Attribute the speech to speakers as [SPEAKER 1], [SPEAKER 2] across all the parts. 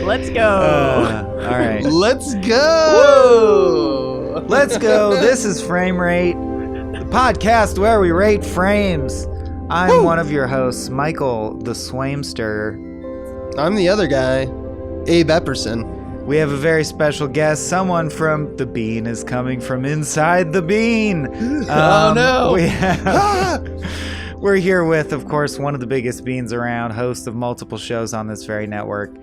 [SPEAKER 1] Let's go.
[SPEAKER 2] All right.
[SPEAKER 3] Let's go.
[SPEAKER 2] Woo! Let's go. This is Frame Rate, the podcast where we rate frames. I'm one of your hosts, Michael the Swamester.
[SPEAKER 3] I'm the other guy, Abe Epperson.
[SPEAKER 2] We have a very special guest. Someone from The Bean is coming from inside the bean.
[SPEAKER 3] Oh, no.
[SPEAKER 2] We're here with, of course, one of the biggest beans around, host of multiple shows on this very network.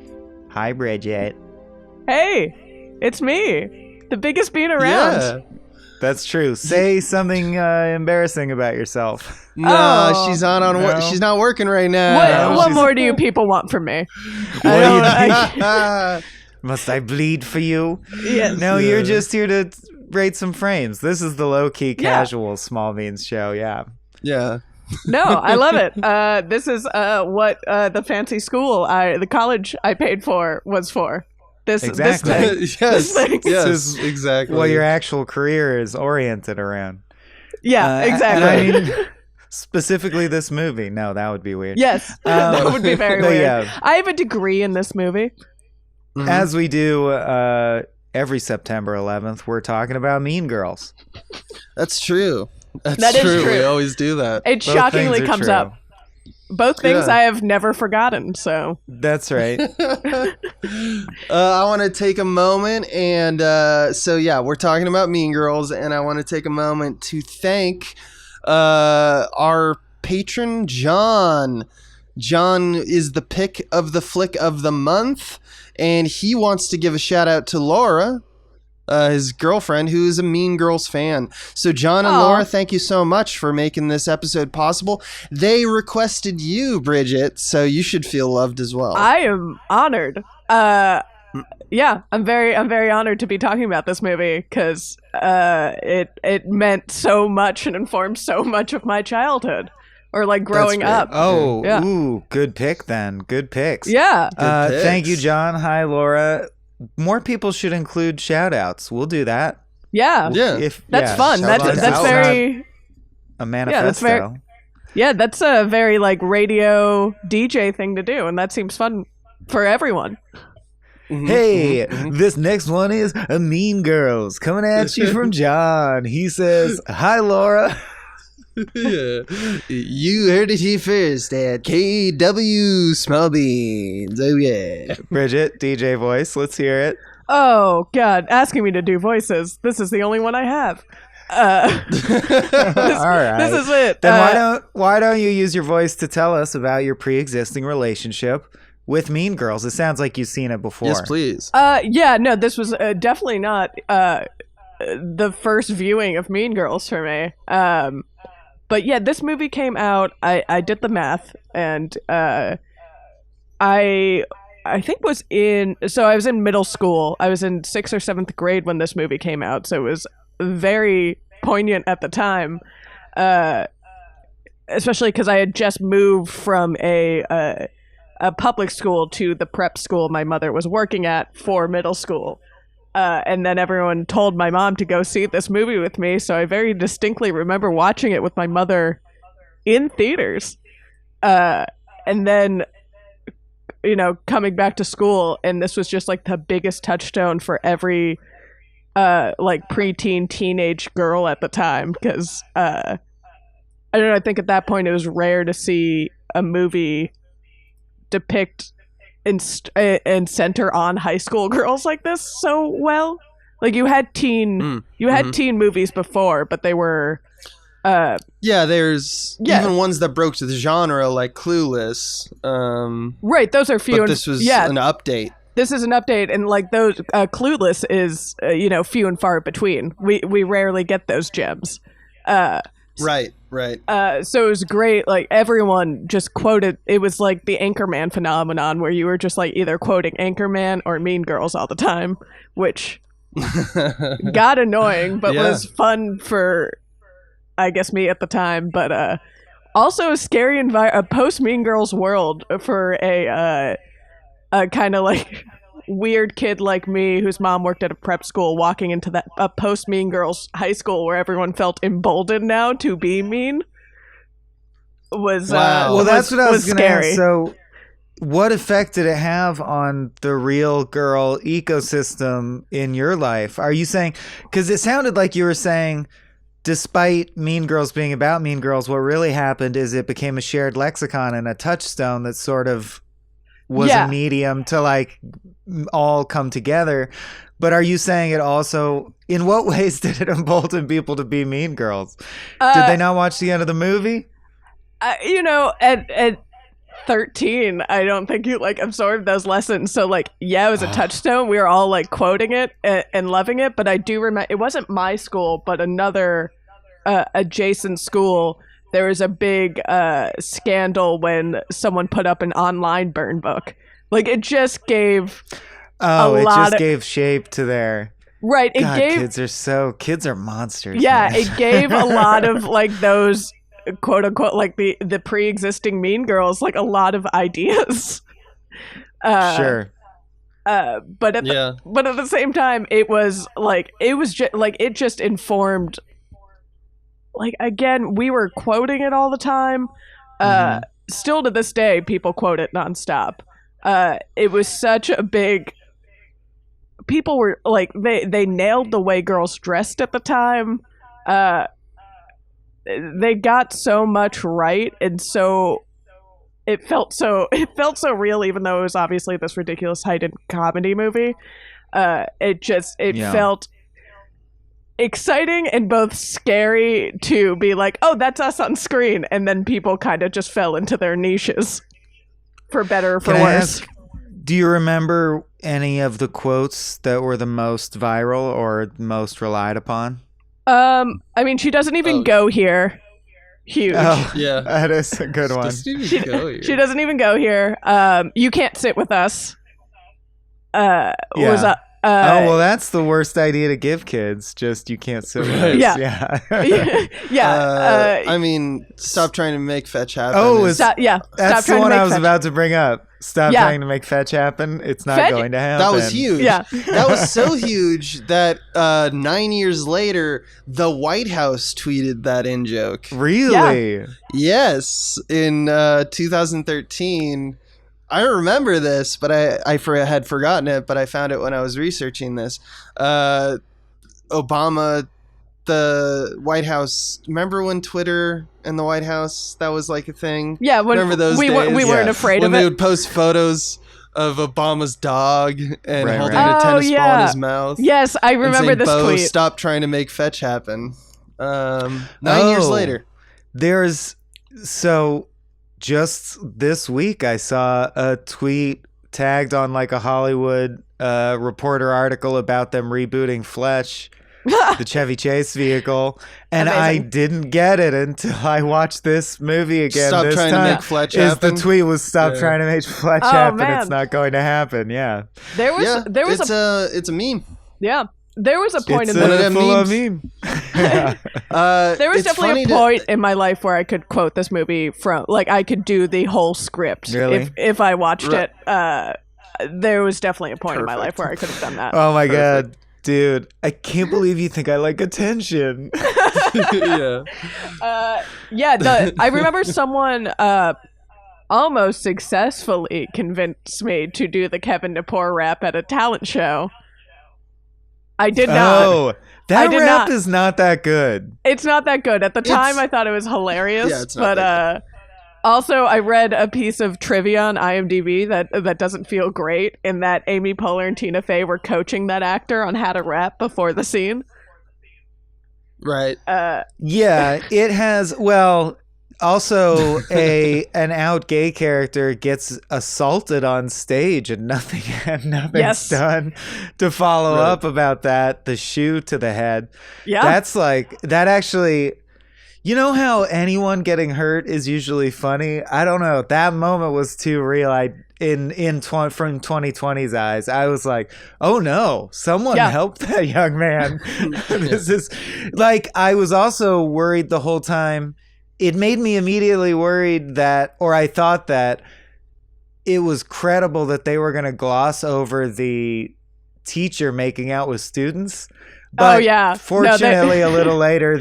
[SPEAKER 2] Hi, Bridgett.
[SPEAKER 1] Hey, it's me, the biggest bean around.
[SPEAKER 3] Yeah.
[SPEAKER 2] That's true. Say something embarrassing about yourself.
[SPEAKER 3] No, she's on work. She's not working right now.
[SPEAKER 1] What more do you people want from me?
[SPEAKER 2] Must I bleed for you?
[SPEAKER 1] Yes.
[SPEAKER 2] No, you're just here to rate some frames. This is the low-key, casual Small Beans show, yeah.
[SPEAKER 3] Yeah.
[SPEAKER 1] No, I love it. This is what the fancy school, the college I paid for was for.
[SPEAKER 2] Exactly.
[SPEAKER 3] Yes, exactly.
[SPEAKER 2] What your actual career is oriented around.
[SPEAKER 1] Yeah, exactly.
[SPEAKER 2] And I mean, specifically this movie. No, that would be weird.
[SPEAKER 1] Yes, that would be very weird.
[SPEAKER 2] Yeah.
[SPEAKER 1] I have a degree in this movie.
[SPEAKER 3] Mm-hmm.
[SPEAKER 2] As we do every September 11th, we're talking about Mean Girls.
[SPEAKER 3] That's true.
[SPEAKER 1] That is true.
[SPEAKER 3] We always do that.
[SPEAKER 1] It
[SPEAKER 2] Both
[SPEAKER 1] shockingly
[SPEAKER 2] things are
[SPEAKER 1] comes
[SPEAKER 2] true.
[SPEAKER 1] up. Both things I have never forgotten, so.
[SPEAKER 2] That's right.
[SPEAKER 3] I want to take a moment and we're talking about Mean Girls, and I want to take a moment to thank our patron John. John is the pick of the flick of the month, and he wants to give a shout out to Laura, his girlfriend, who is a Mean Girls fan. So John and Laura, thank you so much for making this episode possible. They requested you, Bridgett, so you should feel loved as well.
[SPEAKER 1] I am honored. I'm very honored to be talking about this movie because it meant so much and informed so much of my childhood. Or like growing up.
[SPEAKER 2] Oh,
[SPEAKER 1] yeah.
[SPEAKER 2] Ooh, good pick then. Good picks.
[SPEAKER 1] Yeah.
[SPEAKER 2] Thank you, John. Hi, Laura. More people should include shout-outs. We'll do that.
[SPEAKER 1] Yeah. That's fun. That's very...
[SPEAKER 2] a manifesto.
[SPEAKER 1] That's a very like radio DJ thing to do, and that seems fun for everyone.
[SPEAKER 2] Hey, this next one is a Mean Girls coming at you from John. He says, hi, Laura.
[SPEAKER 3] Yeah. You heard it here first at KW Small Beans. Oh yeah.
[SPEAKER 2] Bridgett, DJ voice. Let's hear it.
[SPEAKER 1] Oh God, asking me to do voices. This is the only one I have.
[SPEAKER 2] All right.
[SPEAKER 1] This is it.
[SPEAKER 2] Then why don't you use your voice to tell us about your pre-existing relationship with Mean Girls? It sounds like you've seen it before.
[SPEAKER 3] Yes, please.
[SPEAKER 1] No, this was definitely not the first viewing of Mean Girls for me. But yeah, this movie came out, I did the math, and I think I was in middle school. I was in 6th or 7th grade when this movie came out, so it was very poignant at the time, especially because I had just moved from a public school to the prep school my mother was working at for middle school. And then everyone told my mom to go see this movie with me, so I very distinctly remember watching it with my mother in theaters. And then, coming back to school, and this was just like the biggest touchstone for every like preteen, teenage girl at the time, because I don't know, I think at that point it was rare to see a movie depict and center on high school girls like this so well. Like you had teen movies before, but they were there's even ones that broke to the genre like Clueless. Right, those are few.
[SPEAKER 3] But this was an update.
[SPEAKER 1] This is an update, and like those Clueless is few and far between. We rarely get those gems.
[SPEAKER 3] Right.
[SPEAKER 1] So it was great. Like everyone just quoted. It was like the Anchorman phenomenon, where you were just like either quoting Anchorman or Mean Girls all the time, which got annoying, but was fun for, I guess, me at the time. But also a scary a post Mean Girls world for a kind of like weird kid like me whose mom worked at a prep school, walking into that a post Mean Girls high school where everyone felt emboldened now to be mean was
[SPEAKER 2] well, that's what I was going to ask. So what effect did it have on the real girl ecosystem in your life? Are you saying, because it sounded like you were saying, despite Mean Girls being about Mean Girls, what really happened is it became a shared lexicon and a touchstone that sort of was a medium to like all come together. But are you saying it also, in what ways did it embolden people to be Mean Girls? Did they not watch the end of the movie?
[SPEAKER 1] At 13, I don't think you like absorbed those lessons. So like, yeah, it was a touchstone. We were all like quoting it and loving it. But I do remember it wasn't my school, but another adjacent school. There was a big scandal when someone put up an online burn book. Like it just gave
[SPEAKER 2] gave shape to their
[SPEAKER 1] right. It
[SPEAKER 2] God,
[SPEAKER 1] gave
[SPEAKER 2] kids are monsters.
[SPEAKER 1] Yeah,
[SPEAKER 2] man.
[SPEAKER 1] it gave a lot of like those quote unquote like the pre-existing Mean Girls like a lot of ideas.
[SPEAKER 2] Sure.
[SPEAKER 1] But at the same time, it just informed. Like again, we were quoting it all the time. Still to this day, people quote it nonstop. It was such a big. People were like they nailed the way girls dressed at the time. They got so much right, and so it felt so real, even though it was obviously this ridiculous heightened comedy movie. It felt exciting and both scary to be like, oh, that's us on screen, and then people kind of just fell into their niches, for better or for worse.
[SPEAKER 2] Do you remember any of the quotes that were the most viral or most relied upon?
[SPEAKER 1] I mean, she doesn't even go here. Huge.
[SPEAKER 2] Oh,
[SPEAKER 3] yeah,
[SPEAKER 2] that is a good one.
[SPEAKER 1] She doesn't even go here. You can't sit with us. Was up.
[SPEAKER 2] Well, that's the worst idea to give kids. Just you can't sit with us.
[SPEAKER 1] Yeah.
[SPEAKER 3] I mean, stop trying to make fetch happen.
[SPEAKER 2] That's
[SPEAKER 1] stop
[SPEAKER 2] the one I was about to bring up. Stop trying to make fetch happen. It's not going to happen.
[SPEAKER 3] That was huge.
[SPEAKER 1] Yeah.
[SPEAKER 3] That was so huge that 9 years later, the White House tweeted that in joke.
[SPEAKER 2] Really?
[SPEAKER 1] Yeah.
[SPEAKER 3] Yes. In 2013. I remember this, but I had forgotten it, but I found it when I was researching this. Obama, the White House, remember when Twitter and the White House, that was like a thing?
[SPEAKER 1] Yeah,
[SPEAKER 3] remember those
[SPEAKER 1] we
[SPEAKER 3] days?
[SPEAKER 1] We weren't afraid
[SPEAKER 3] when
[SPEAKER 1] of it.
[SPEAKER 3] When they would post photos of Obama's dog and holding
[SPEAKER 2] right.
[SPEAKER 3] a tennis ball in his mouth.
[SPEAKER 1] Yes, I remember this
[SPEAKER 3] Bo,
[SPEAKER 1] tweet.
[SPEAKER 3] Stop trying to make fetch happen. 9 years later.
[SPEAKER 2] Just this week, I saw a tweet tagged on like a Hollywood Reporter article about them rebooting Fletch, the Chevy Chase vehicle, and
[SPEAKER 1] Amazing.
[SPEAKER 2] I didn't get it until I watched this movie again.
[SPEAKER 3] Stop
[SPEAKER 2] this
[SPEAKER 3] trying
[SPEAKER 2] time,
[SPEAKER 3] to make Fletch happen.
[SPEAKER 2] The tweet was "Stop trying to make Fletch happen."
[SPEAKER 1] Man.
[SPEAKER 2] It's not going to happen. Yeah,
[SPEAKER 3] it's a meme.
[SPEAKER 1] Yeah. There was a point
[SPEAKER 2] it's
[SPEAKER 1] in the
[SPEAKER 2] full meme.
[SPEAKER 1] there was definitely a point in my life where I could quote this movie from, like, I could do the whole script if I watched it. There was definitely a point in my life where I could have done that.
[SPEAKER 2] Oh my God, dude! I can't believe you think I like attention.
[SPEAKER 3] Yeah.
[SPEAKER 1] I remember someone almost successfully convinced me to do the Kevin DePore rap at a talent show. I did not.
[SPEAKER 2] Oh, that rap is not that good.
[SPEAKER 1] It's not that good. At the time, I thought it was hilarious.
[SPEAKER 3] Yeah, it's not that
[SPEAKER 1] also, I read a piece of trivia on IMDb that doesn't feel great, in that Amy Poehler and Tina Fey were coaching that actor on how to rap before the scene.
[SPEAKER 3] Right.
[SPEAKER 2] Yeah, it has. Well, also an out gay character gets assaulted on stage and nothing's done to follow up about that. The shoe to the head. Yeah, that's like that. Actually, you know how anyone getting hurt is usually funny. I don't know. That moment was too real. From 2020's eyes, I was like, oh no, someone help that young man. This is like, I was also worried the whole time. It made me immediately worried I thought that it was credible that they were going to gloss over the teacher making out with students. But fortunately, a little later,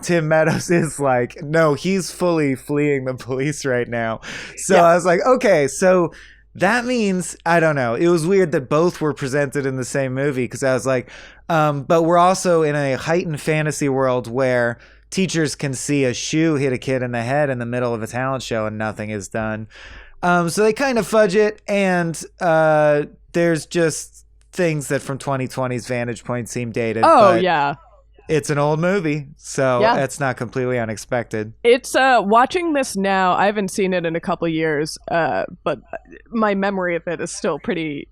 [SPEAKER 2] Tim Meadows is like, no, he's fully fleeing the police right now. So I was like, okay, so that means, I don't know. It was weird that both were presented in the same movie because I was like, but we're also in a heightened fantasy world where teachers can see a shoe hit a kid in the head in the middle of a talent show and nothing is done. So they kind of fudge it, and there's just things that from 2020's vantage point seem dated.
[SPEAKER 1] Oh,
[SPEAKER 2] but
[SPEAKER 1] yeah.
[SPEAKER 2] it's an old movie, so that's not completely unexpected.
[SPEAKER 1] It's watching this now, I haven't seen it in a couple years, but my memory of it is still pretty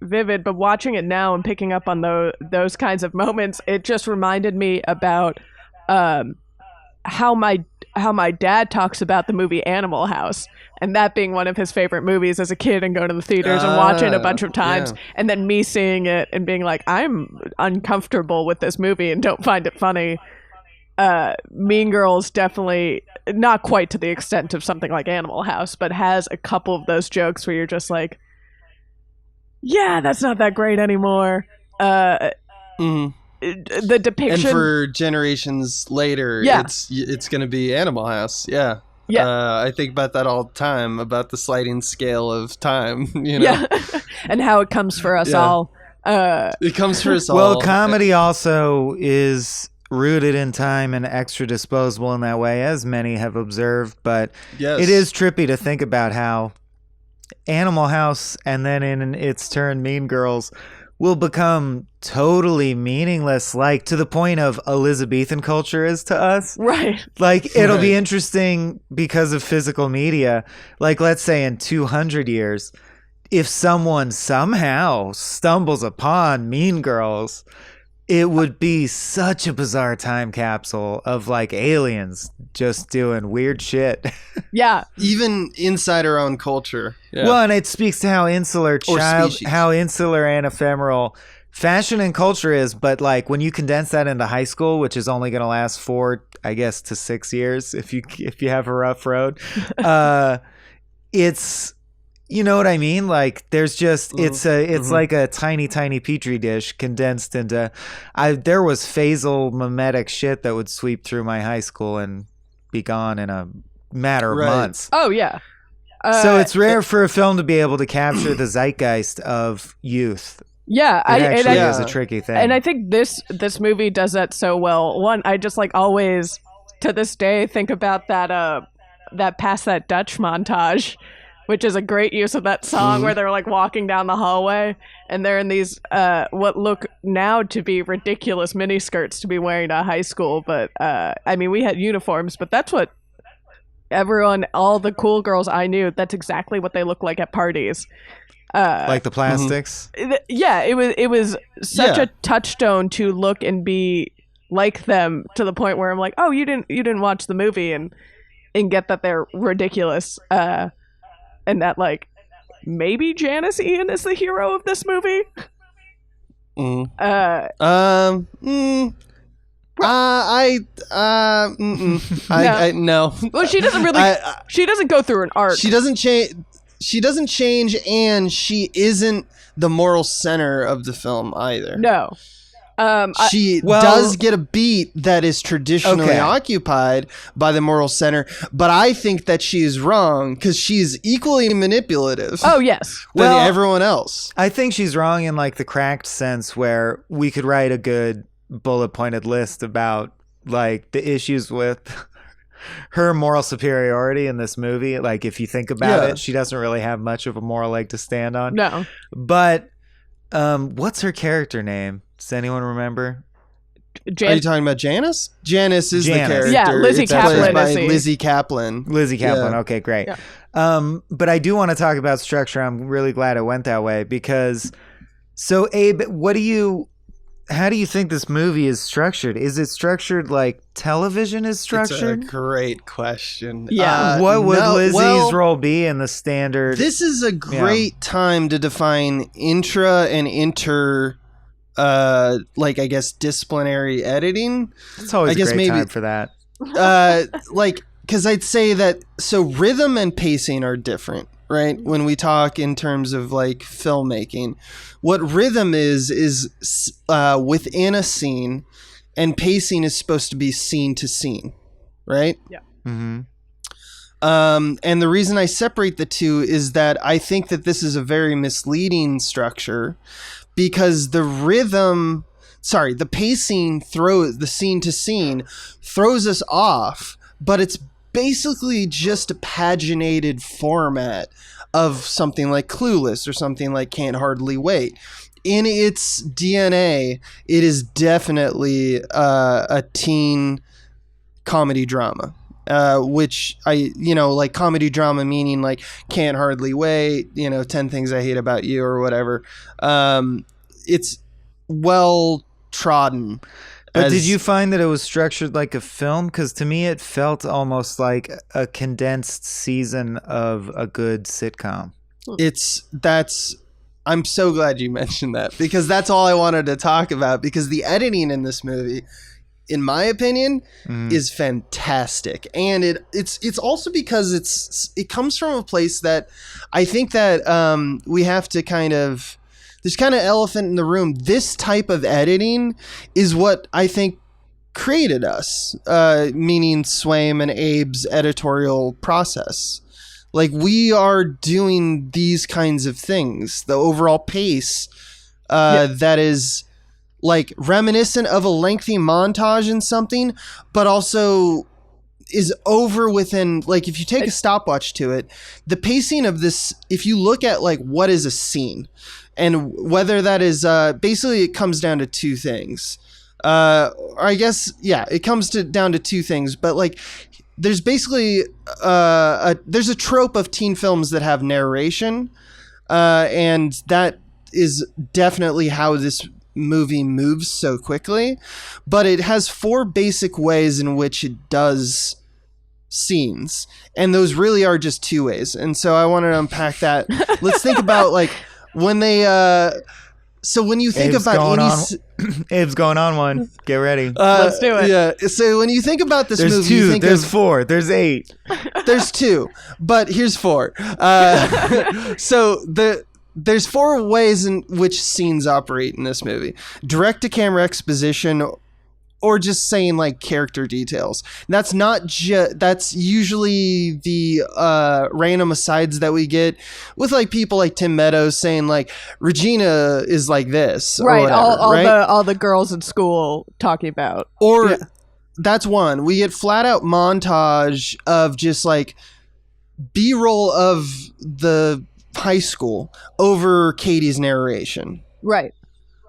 [SPEAKER 1] vivid. But watching it now and picking up on those kinds of moments, it just reminded me about how my dad talks about the movie Animal House, and that being one of his favorite movies as a kid, and going to the theaters and watching it a bunch of times, and then me seeing it and being like, I'm uncomfortable with this movie and don't find it funny. Mean Girls definitely not quite to the extent of something like Animal House, but has a couple of those jokes where you're just like, yeah, that's not that great anymore. The depiction,
[SPEAKER 3] and for generations later, it's going to be Animal House. I think about that all the time, about the sliding scale of time,
[SPEAKER 1] and how it comes for us all.
[SPEAKER 3] It comes for us all.
[SPEAKER 2] Well, comedy also is rooted in time and extra disposable in that way, as many have observed, but it is trippy to think about how Animal House and then in its turn Mean Girls will become totally meaningless, like to the point of Elizabethan culture is to us.
[SPEAKER 1] Right.
[SPEAKER 2] Like it'll be interesting because of physical media. Like let's say in 200 years, if someone somehow stumbles upon Mean Girls, it would be such a bizarre time capsule of like aliens just doing weird shit.
[SPEAKER 1] Yeah.
[SPEAKER 3] Even inside our own culture. Yeah.
[SPEAKER 2] Well, and it speaks to how insular and ephemeral fashion and culture is. But like when you condense that into high school, which is only going to last 4, I guess, to 6 years if you have a rough road, it's, you know what I mean? Like there's just it's like a tiny petri dish condensed into. There was phasal mimetic shit that would sweep through my high school and be gone in a matter of months.
[SPEAKER 1] Oh yeah.
[SPEAKER 2] So it's rare for a film to be able to capture the zeitgeist of youth.
[SPEAKER 1] Yeah,
[SPEAKER 2] it actually is a tricky thing.
[SPEAKER 1] And I think this movie does that so well. One, I just like always to this day think about that Pass That Dutch montage, which is a great use of that song where they're like walking down the hallway and they're in these what look now to be ridiculous miniskirts to be wearing to high school. But I mean, we had uniforms, but that's what all the cool girls I knew, that's exactly what they look like at parties.
[SPEAKER 2] Like the plastics?
[SPEAKER 1] Yeah, it was such a touchstone to look and be like them, to the point where I'm like, oh, you didn't watch the movie and get that they're ridiculous. And that, like, maybe Janice Ian is the hero of this movie.
[SPEAKER 3] No.
[SPEAKER 1] Well, she doesn't really. She doesn't go through an arc.
[SPEAKER 3] She doesn't change. She doesn't change, and she isn't the moral center of the film either.
[SPEAKER 1] No.
[SPEAKER 3] She does get a beat that is traditionally occupied by the moral center, but I think that she's wrong because she's equally manipulative.
[SPEAKER 1] Oh, yes.
[SPEAKER 3] Than everyone else.
[SPEAKER 2] I think she's wrong in like the cracked sense where we could write a good bullet pointed list about like the issues with her moral superiority in this movie. Like if you think about it, she doesn't really have much of a moral leg to stand on.
[SPEAKER 1] No.
[SPEAKER 3] But
[SPEAKER 2] what's her character name? Does anyone remember?
[SPEAKER 3] Are you talking about Janice? Janice is the character.
[SPEAKER 1] Yeah, Lizzie Kaplan.
[SPEAKER 3] Lizzie Kaplan.
[SPEAKER 2] Lizzie Kaplan. Yeah. Okay, great. Yeah. But I do want to talk about structure. I'm really glad it went that way because. So, Abe, how do you think this movie is structured? Is it structured like television is structured?
[SPEAKER 3] It's a great question.
[SPEAKER 2] Yeah. What would Lizzie's role be in the standard?
[SPEAKER 3] This is a great time to define intra and inter. Like I guess disciplinary editing.
[SPEAKER 2] It's always a great time for that.
[SPEAKER 3] Because I'd say that rhythm and pacing are different, right? When we talk in terms of like filmmaking, what rhythm is within a scene, and pacing is supposed to be scene to scene, right?
[SPEAKER 1] Yeah.
[SPEAKER 2] Mm-hmm.
[SPEAKER 3] And the reason I separate the two is that I think that this is a very misleading structure because the pacing the scene to scene throws us off, but it's basically just a paginated format of something like Clueless or something like Can't Hardly Wait. In its DNA, it is definitely a teen comedy drama. Which like comedy drama meaning like Can't Hardly Wait, 10 Things I Hate About You or whatever. It's well trodden.
[SPEAKER 2] But did you find that it was structured like a film? Because to me, it felt almost like a condensed season of a good sitcom. I'm so glad you mentioned that because that's all I wanted to talk about because the editing in this movie, in my opinion, is fantastic. And it's also because it comes from a place that I think that we have to there's kind of elephant in the room. This type of editing is what I think created us, meaning Swaim and Abe's editorial process. Like we are doing these kinds of things. The overall pace that is like reminiscent of a lengthy montage in something, but also is over within, like if you take a stopwatch to it, the pacing of this, if you look at like what is a scene and whether that is basically it comes down to two things. It comes down to two things, but like there's basically there's a trope of teen films that have narration, and that is definitely how this movie moves so quickly, but it has four basic ways in which it does scenes, and those really are just two ways. And so I wanted to unpack that. Let's think about like when they so when you think about Abe's going on one. Get ready.
[SPEAKER 1] Let's do it.
[SPEAKER 3] Yeah. So when you think about this
[SPEAKER 2] there's
[SPEAKER 3] movie,
[SPEAKER 2] two,
[SPEAKER 3] you think
[SPEAKER 2] there's four, there's eight.
[SPEAKER 3] There's two, but here's four. So there's four ways in which scenes operate in this movie: direct-to-camera exposition, or just saying like character details. That's not that's usually the random asides that we get with like people like Tim Meadows saying like Regina is like this,
[SPEAKER 1] right?
[SPEAKER 3] Or whatever,
[SPEAKER 1] all the girls in school talking about,
[SPEAKER 3] or that's one. We get flat out montage of just like B-roll of the high school over Katie's narration,
[SPEAKER 1] right?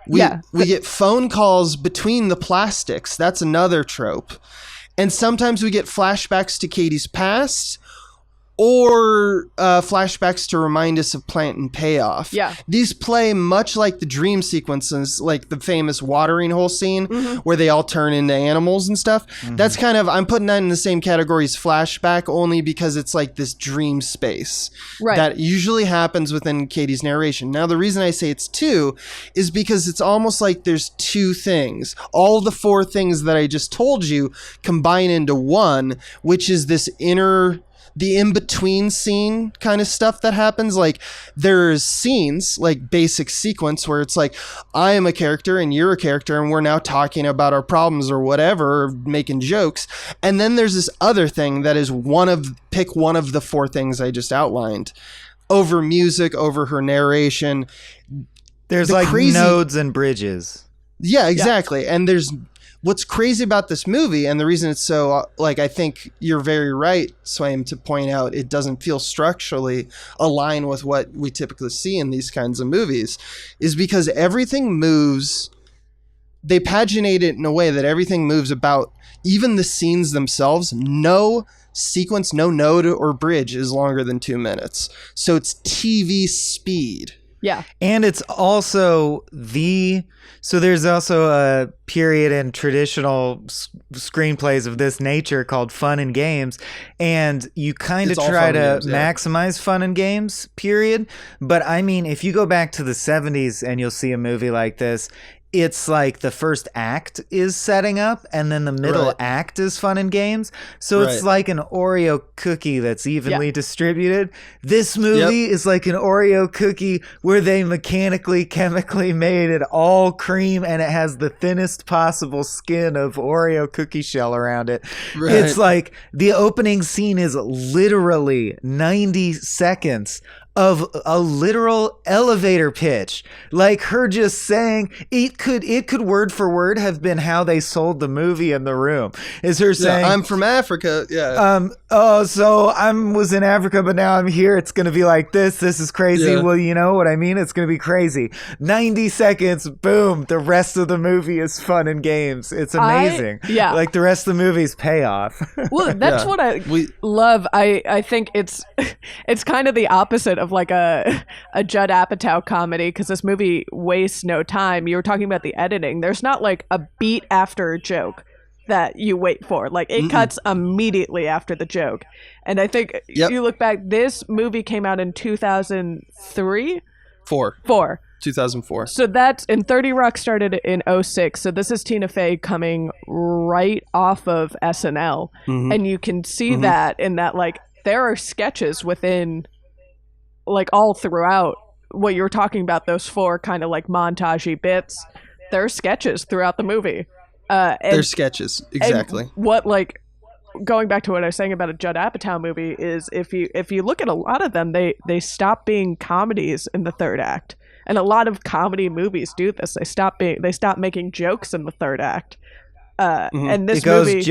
[SPEAKER 3] We get phone calls between the plastics. That's another trope. And sometimes we get flashbacks to Katie's past or flashbacks to remind us of Plant and Payoff.
[SPEAKER 1] Yeah.
[SPEAKER 3] These play much like the dream sequences, like the famous watering hole scene where they all turn into animals and stuff. That's kind of, I'm putting that in the same category as flashback only because it's like this dream space that usually happens within Katie's narration. Now, the reason I say it's two is because it's almost like there's two things. All the four things that I just told you combine into one, which is this the in-between scene kind of stuff that happens. Like there's scenes like basic sequence where it's like I am a character and you're a character and we're now talking about our problems or whatever, or making jokes. And then there's this other thing that is pick one of the four things I just outlined over music, over her narration.
[SPEAKER 2] There's like nodes and bridges.
[SPEAKER 3] Yeah, exactly. And what's crazy about this movie, and the reason it's so, like, I think you're very right, Swaim, to point out it doesn't feel structurally aligned with what we typically see in these kinds of movies, is because everything moves. They paginate it in a way that everything moves about, even the scenes themselves. No sequence, no node or bridge is longer than 2 minutes. So it's TV speed.
[SPEAKER 1] Yeah.
[SPEAKER 2] And it's also so there's also a period in traditional screenplays of this nature called fun and games. And you kind of try to maximize fun and games, period. But I mean, if you go back to the 70s and you'll see a movie like this, it's like the first act is setting up and then the middle
[SPEAKER 3] Right.
[SPEAKER 2] act is fun and games. So it's
[SPEAKER 3] Right.
[SPEAKER 2] like an Oreo cookie that's evenly distributed. This movie is like an Oreo cookie where they mechanically, chemically made it all cream and it has the thinnest possible skin of Oreo cookie shell around it.
[SPEAKER 3] Right.
[SPEAKER 2] It's like the opening scene is literally 90 seconds of a literal elevator pitch, like her just saying it could word for word have been how they sold the movie in the room. Is her saying,
[SPEAKER 3] I'm from Africa. Yeah.
[SPEAKER 2] so I was in Africa, but now I'm here. It's gonna be like this is crazy.
[SPEAKER 3] Yeah.
[SPEAKER 2] Well, you know what I mean? It's gonna be crazy. 90 seconds, boom, the rest of the movie is fun and games. It's amazing. Like the rest of the movie's payoff.
[SPEAKER 1] Well, that's what I love. I think it's kind of the opposite of like a Judd Apatow comedy, because this movie wastes no time. You were talking about the editing. There's not like a beat after a joke that you wait for. Like it cuts immediately after the joke. And I think you look back, this movie came out in 2003? 4.
[SPEAKER 3] 2004.
[SPEAKER 1] So that's, and 30 Rock started in 2006. So this is Tina Fey coming right off of SNL. And you can see that in that, like, there are sketches within, like, all throughout what you were talking about, those 4 kind of like montagey bits. There are sketches throughout the movie.
[SPEAKER 3] They're sketches. Exactly.
[SPEAKER 1] And what, like, going back to what I was saying about a Judd Apatow movie is if you look at a lot of them, they stop being comedies in the third act. And a lot of comedy movies do this. They stop making jokes in the third act. And this
[SPEAKER 2] it goes
[SPEAKER 1] movie,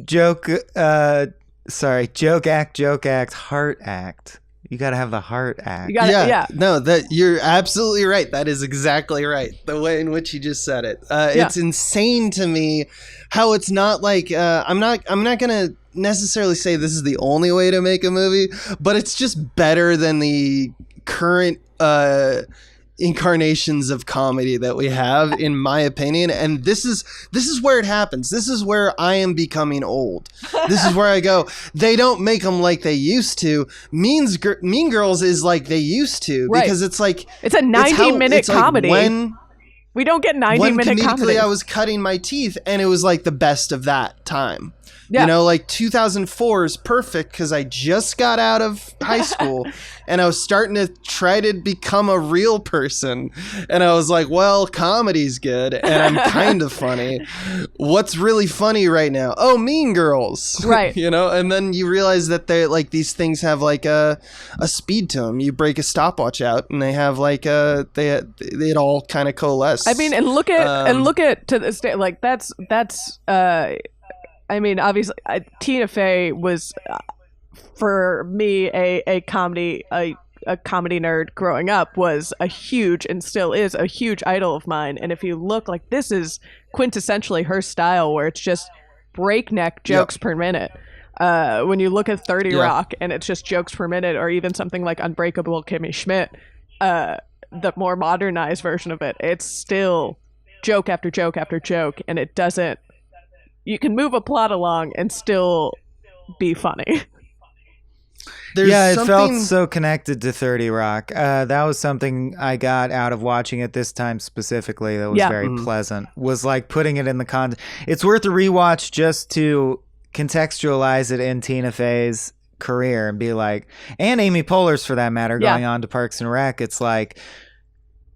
[SPEAKER 2] joke act, heart act. You got to have the heart act.
[SPEAKER 3] No, that you're absolutely right. That is exactly right. The way in which you just said it. It's insane to me how it's not like I'm not gonna necessarily say this is the only way to make a movie, but it's just better than the current incarnations of comedy that we have, in my opinion. And this is where it happens. This is where I am becoming old. This is where I go, they don't make them like they used to. Mean Girls is like they used to, because it's like it's a
[SPEAKER 1] 90-minute comedy.
[SPEAKER 3] Like
[SPEAKER 1] we don't get 90-minute comedy.
[SPEAKER 3] I was cutting my teeth and it was like the best of that time.
[SPEAKER 1] Yeah.
[SPEAKER 3] You know, like 2004 is perfect because I just got out of high school and I was starting to try to become a real person. And I was like, well, comedy's good and I'm kind of funny. What's really funny right now? Oh, Mean Girls.
[SPEAKER 1] Right.
[SPEAKER 3] You know, and then you realize that they like these things have like a speed to them. You break a stopwatch out and they have like it all kind of coalesce.
[SPEAKER 1] I mean, and look at to this day, like that's I mean, obviously, Tina Fey was, for me, a comedy nerd growing up, was a huge, and still is, a huge idol of mine. And if you look, like, this is quintessentially her style, where it's just breakneck jokes per minute. When you look at 30 Rock, and it's just jokes per minute, or even something like Unbreakable Kimmy Schmidt, the more modernized version of it, it's still joke after joke after joke, and it doesn't. You can move a plot along and still be funny.
[SPEAKER 2] It felt so connected to 30 Rock. That was something I got out of watching it this time specifically that was very pleasant. Was like putting it in the context. It's worth a rewatch just to contextualize it in Tina Fey's career and be like, and Amy Poehler's for that matter, going on to Parks and Rec. It's like,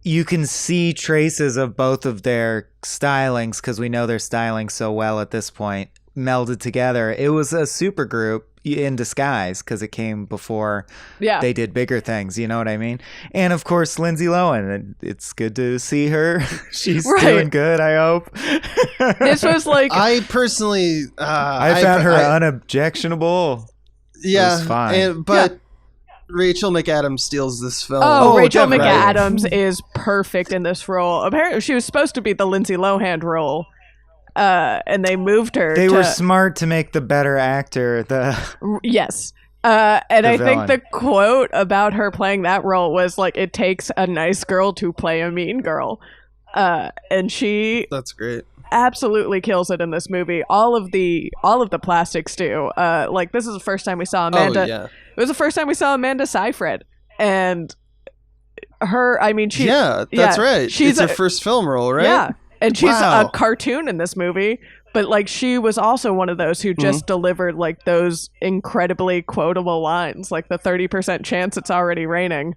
[SPEAKER 2] you can see traces of both of their stylings, because we know they're styling so well at this point, melded together. It was a super group in disguise, because it came before they did bigger things, you know what I mean? And of course, Lindsay Lohan, and it's good to see her. She's doing good, I hope.
[SPEAKER 1] This was like,
[SPEAKER 3] I personally
[SPEAKER 2] I found her unobjectionable.
[SPEAKER 3] Yeah,
[SPEAKER 2] it was fine.
[SPEAKER 3] but Rachel McAdams steals this film.
[SPEAKER 1] Rachel McAdams is perfect in this role. Apparently, she was supposed to be the Lindsay Lohan role, and they moved her.
[SPEAKER 2] They were smart to make the better actor
[SPEAKER 1] yes. And I
[SPEAKER 2] villain.
[SPEAKER 1] think the quote about her playing that role was like, "It takes a nice girl to play a mean girl," and she.
[SPEAKER 3] That's great.
[SPEAKER 1] Absolutely kills it in this movie. All of the plastics do. Like, this is the first time we saw Amanda. It was the first time we saw Amanda Seyfried, and her. I mean,
[SPEAKER 3] that's right.
[SPEAKER 1] She's
[SPEAKER 3] her first film role, right?
[SPEAKER 1] Yeah, and she's a cartoon in this movie. But like, she was also one of those who just delivered like those incredibly quotable lines, like the 30% chance it's already raining.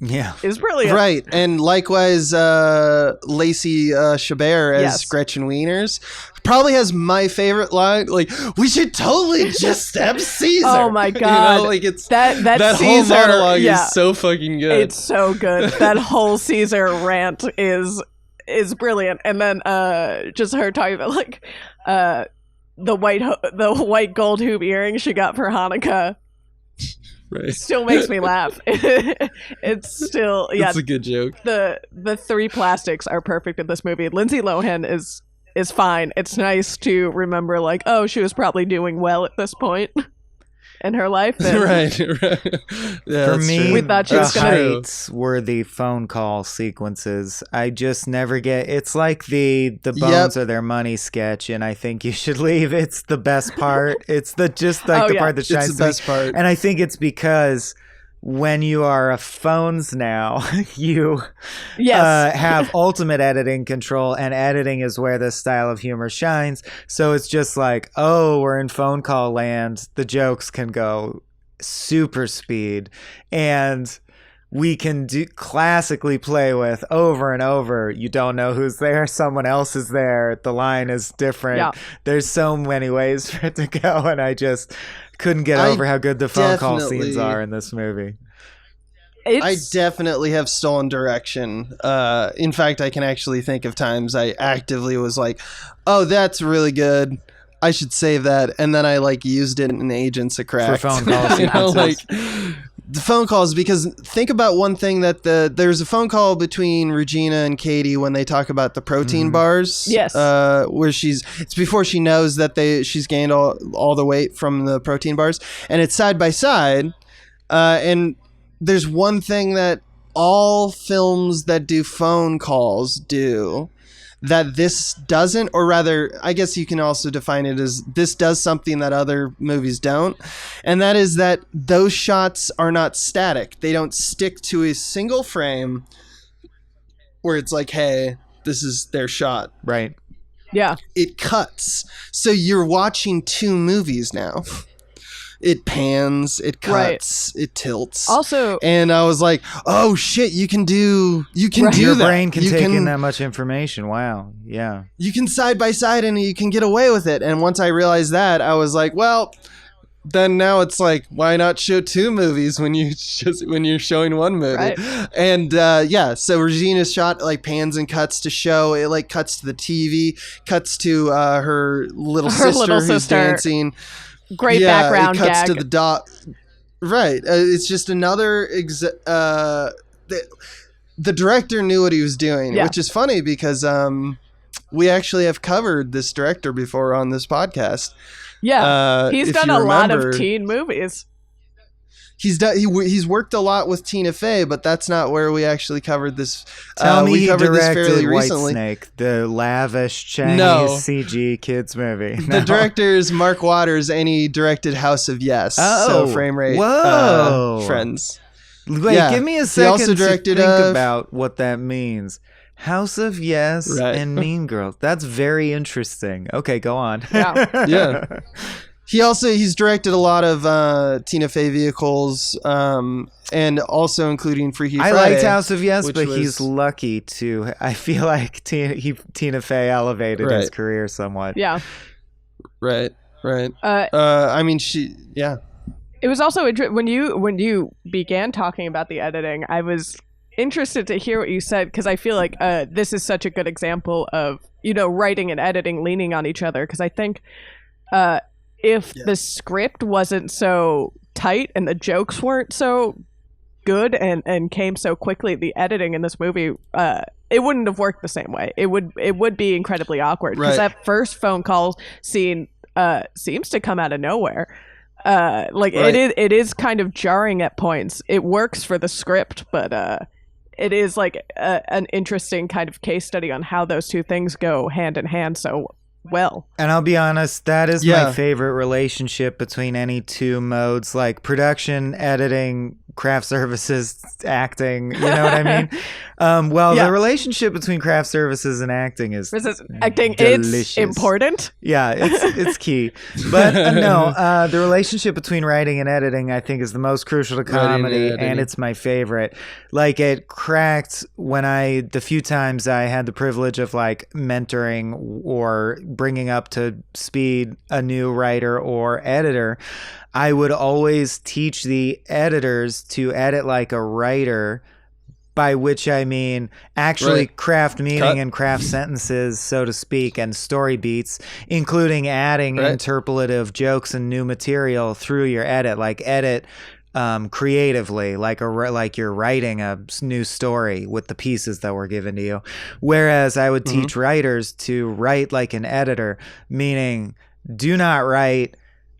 [SPEAKER 2] Yeah,
[SPEAKER 1] is brilliant.
[SPEAKER 3] Right, and likewise, Lacey Chabert as Gretchen Wieners probably has my favorite line. Like, we should totally just stab Caesar.
[SPEAKER 1] Oh my god!
[SPEAKER 3] Like it's
[SPEAKER 1] that
[SPEAKER 3] whole
[SPEAKER 1] Caesar,
[SPEAKER 3] monologue is so fucking good.
[SPEAKER 1] It's so good. That whole Caesar rant is brilliant. And then just her talking about like the white gold hoop earrings she got for Hanukkah.
[SPEAKER 3] Right.
[SPEAKER 1] Still makes me laugh. It's still
[SPEAKER 3] it's a good joke.
[SPEAKER 1] The three plastics are perfect in this movie. Lindsay Lohan is fine. It's nice to remember like, oh, she was probably doing well at this point in her life.
[SPEAKER 3] Right. Yeah,
[SPEAKER 2] for me,
[SPEAKER 1] we thought she was
[SPEAKER 2] the
[SPEAKER 1] gonna
[SPEAKER 2] heights were the phone call sequences. I just never get. It's like the bones are their money sketch, and I think you should leave. It's the best part. It's the part that shines.
[SPEAKER 3] It's the best part,
[SPEAKER 2] and I think it's because when you are a phones now, you have ultimate editing control, and editing is where this style of humor shines. So it's just like, oh, we're in phone call land. The jokes can go super speed, and we can classically play with over and over. You don't know who's there. Someone else is there. The line is different. Yeah. There's so many ways for it to go, and I just couldn't get over how good the phone call scenes are in this movie.
[SPEAKER 3] I definitely have stolen direction. In fact, I can actually think of times I actively was like, oh, that's really good. I should save that. And then I like used it in Agents of Crack.
[SPEAKER 2] For phone calls.
[SPEAKER 3] The phone calls, because think about one thing that there's a phone call between Regina and Katie when they talk about the protein bars.
[SPEAKER 1] Yes.
[SPEAKER 3] Where it's before she knows that she's gained all the weight from the protein bars, and it's side by side. And there's one thing that all films that do phone calls do that this doesn't, or rather, I guess you can also define it as this does something that other movies don't, and that is that those shots are not static. They don't stick to a single frame where it's like, hey, this is their shot.
[SPEAKER 2] Right.
[SPEAKER 1] Yeah.
[SPEAKER 3] It cuts. So you're watching two movies now. It pans, it cuts, it tilts.
[SPEAKER 1] Also,
[SPEAKER 3] and I was like, "Oh shit, you can do that.
[SPEAKER 2] Your brain can take in that much information. Wow, yeah.
[SPEAKER 3] You can side by side, and you can get away with it." And once I realized that, I was like, "Well, then now it's like, why not show two movies when you're showing one movie?"
[SPEAKER 1] Right.
[SPEAKER 3] And so Regina's shot like pans and cuts to show. It like cuts to the TV, cuts to her little sister who's dancing.
[SPEAKER 1] Great background
[SPEAKER 3] it cuts
[SPEAKER 1] gag.
[SPEAKER 3] to the dot. Right. It's just another the director knew what he was doing, which is funny because we actually have covered this director before on this podcast.
[SPEAKER 1] Yeah. He's done a lot of teen movies.
[SPEAKER 3] He's worked a lot with Tina Fey, but that's not where we actually covered this.
[SPEAKER 2] Tell me
[SPEAKER 3] we covered
[SPEAKER 2] he directed
[SPEAKER 3] this fairly
[SPEAKER 2] White
[SPEAKER 3] recently.
[SPEAKER 2] Snake, the lavish Chinese CG kids movie.
[SPEAKER 3] The director is Mark Waters, and he directed House of Yes. So frame rate. Friends.
[SPEAKER 2] Wait, give me a second to think about what that means. House of Yes and Mean Girls. That's very interesting. Okay, go on.
[SPEAKER 3] Yeah. He's directed a lot of Tina Fey vehicles, and also including Freaky Friday.
[SPEAKER 2] I liked House of Yes, but he's lucky to. I feel like Tina Fey elevated his career somewhat.
[SPEAKER 1] Yeah.
[SPEAKER 3] Right. I mean,
[SPEAKER 1] It was also when you began talking about the editing, I was interested to hear what you said, because I feel like this is such a good example of writing and editing leaning on each other, because I think. If the script wasn't so tight and the jokes weren't so good and came so quickly, the editing in this movie, it wouldn't have worked the same way. It would be incredibly awkward, because that first phone call scene seems to come out of nowhere. It is kind of jarring at points. It works for the script, but it is like an interesting kind of case study on how those two things go hand in hand so well.
[SPEAKER 2] And I'll be honest, that is my favorite relationship between any two modes, like production, editing, craft services acting. You know what I mean? The relationship between craft services and acting is
[SPEAKER 1] acting.
[SPEAKER 2] delicious.
[SPEAKER 1] It's important.
[SPEAKER 2] Yeah, it's key. But the relationship between writing and editing, I think, is the most crucial to comedy, and it's my favorite. Like, it cracked when the few times I had the privilege of like mentoring or bringing up to speed a new writer or editor, I would always teach the editors to edit like a writer, by which I mean actually craft meaning and craft sentences, so to speak, and story beats, including adding interpolative jokes and new material through your edit, like edit creatively, like you're writing a new story with the pieces that were given to you. Whereas I would teach writers to write like an editor, meaning do not write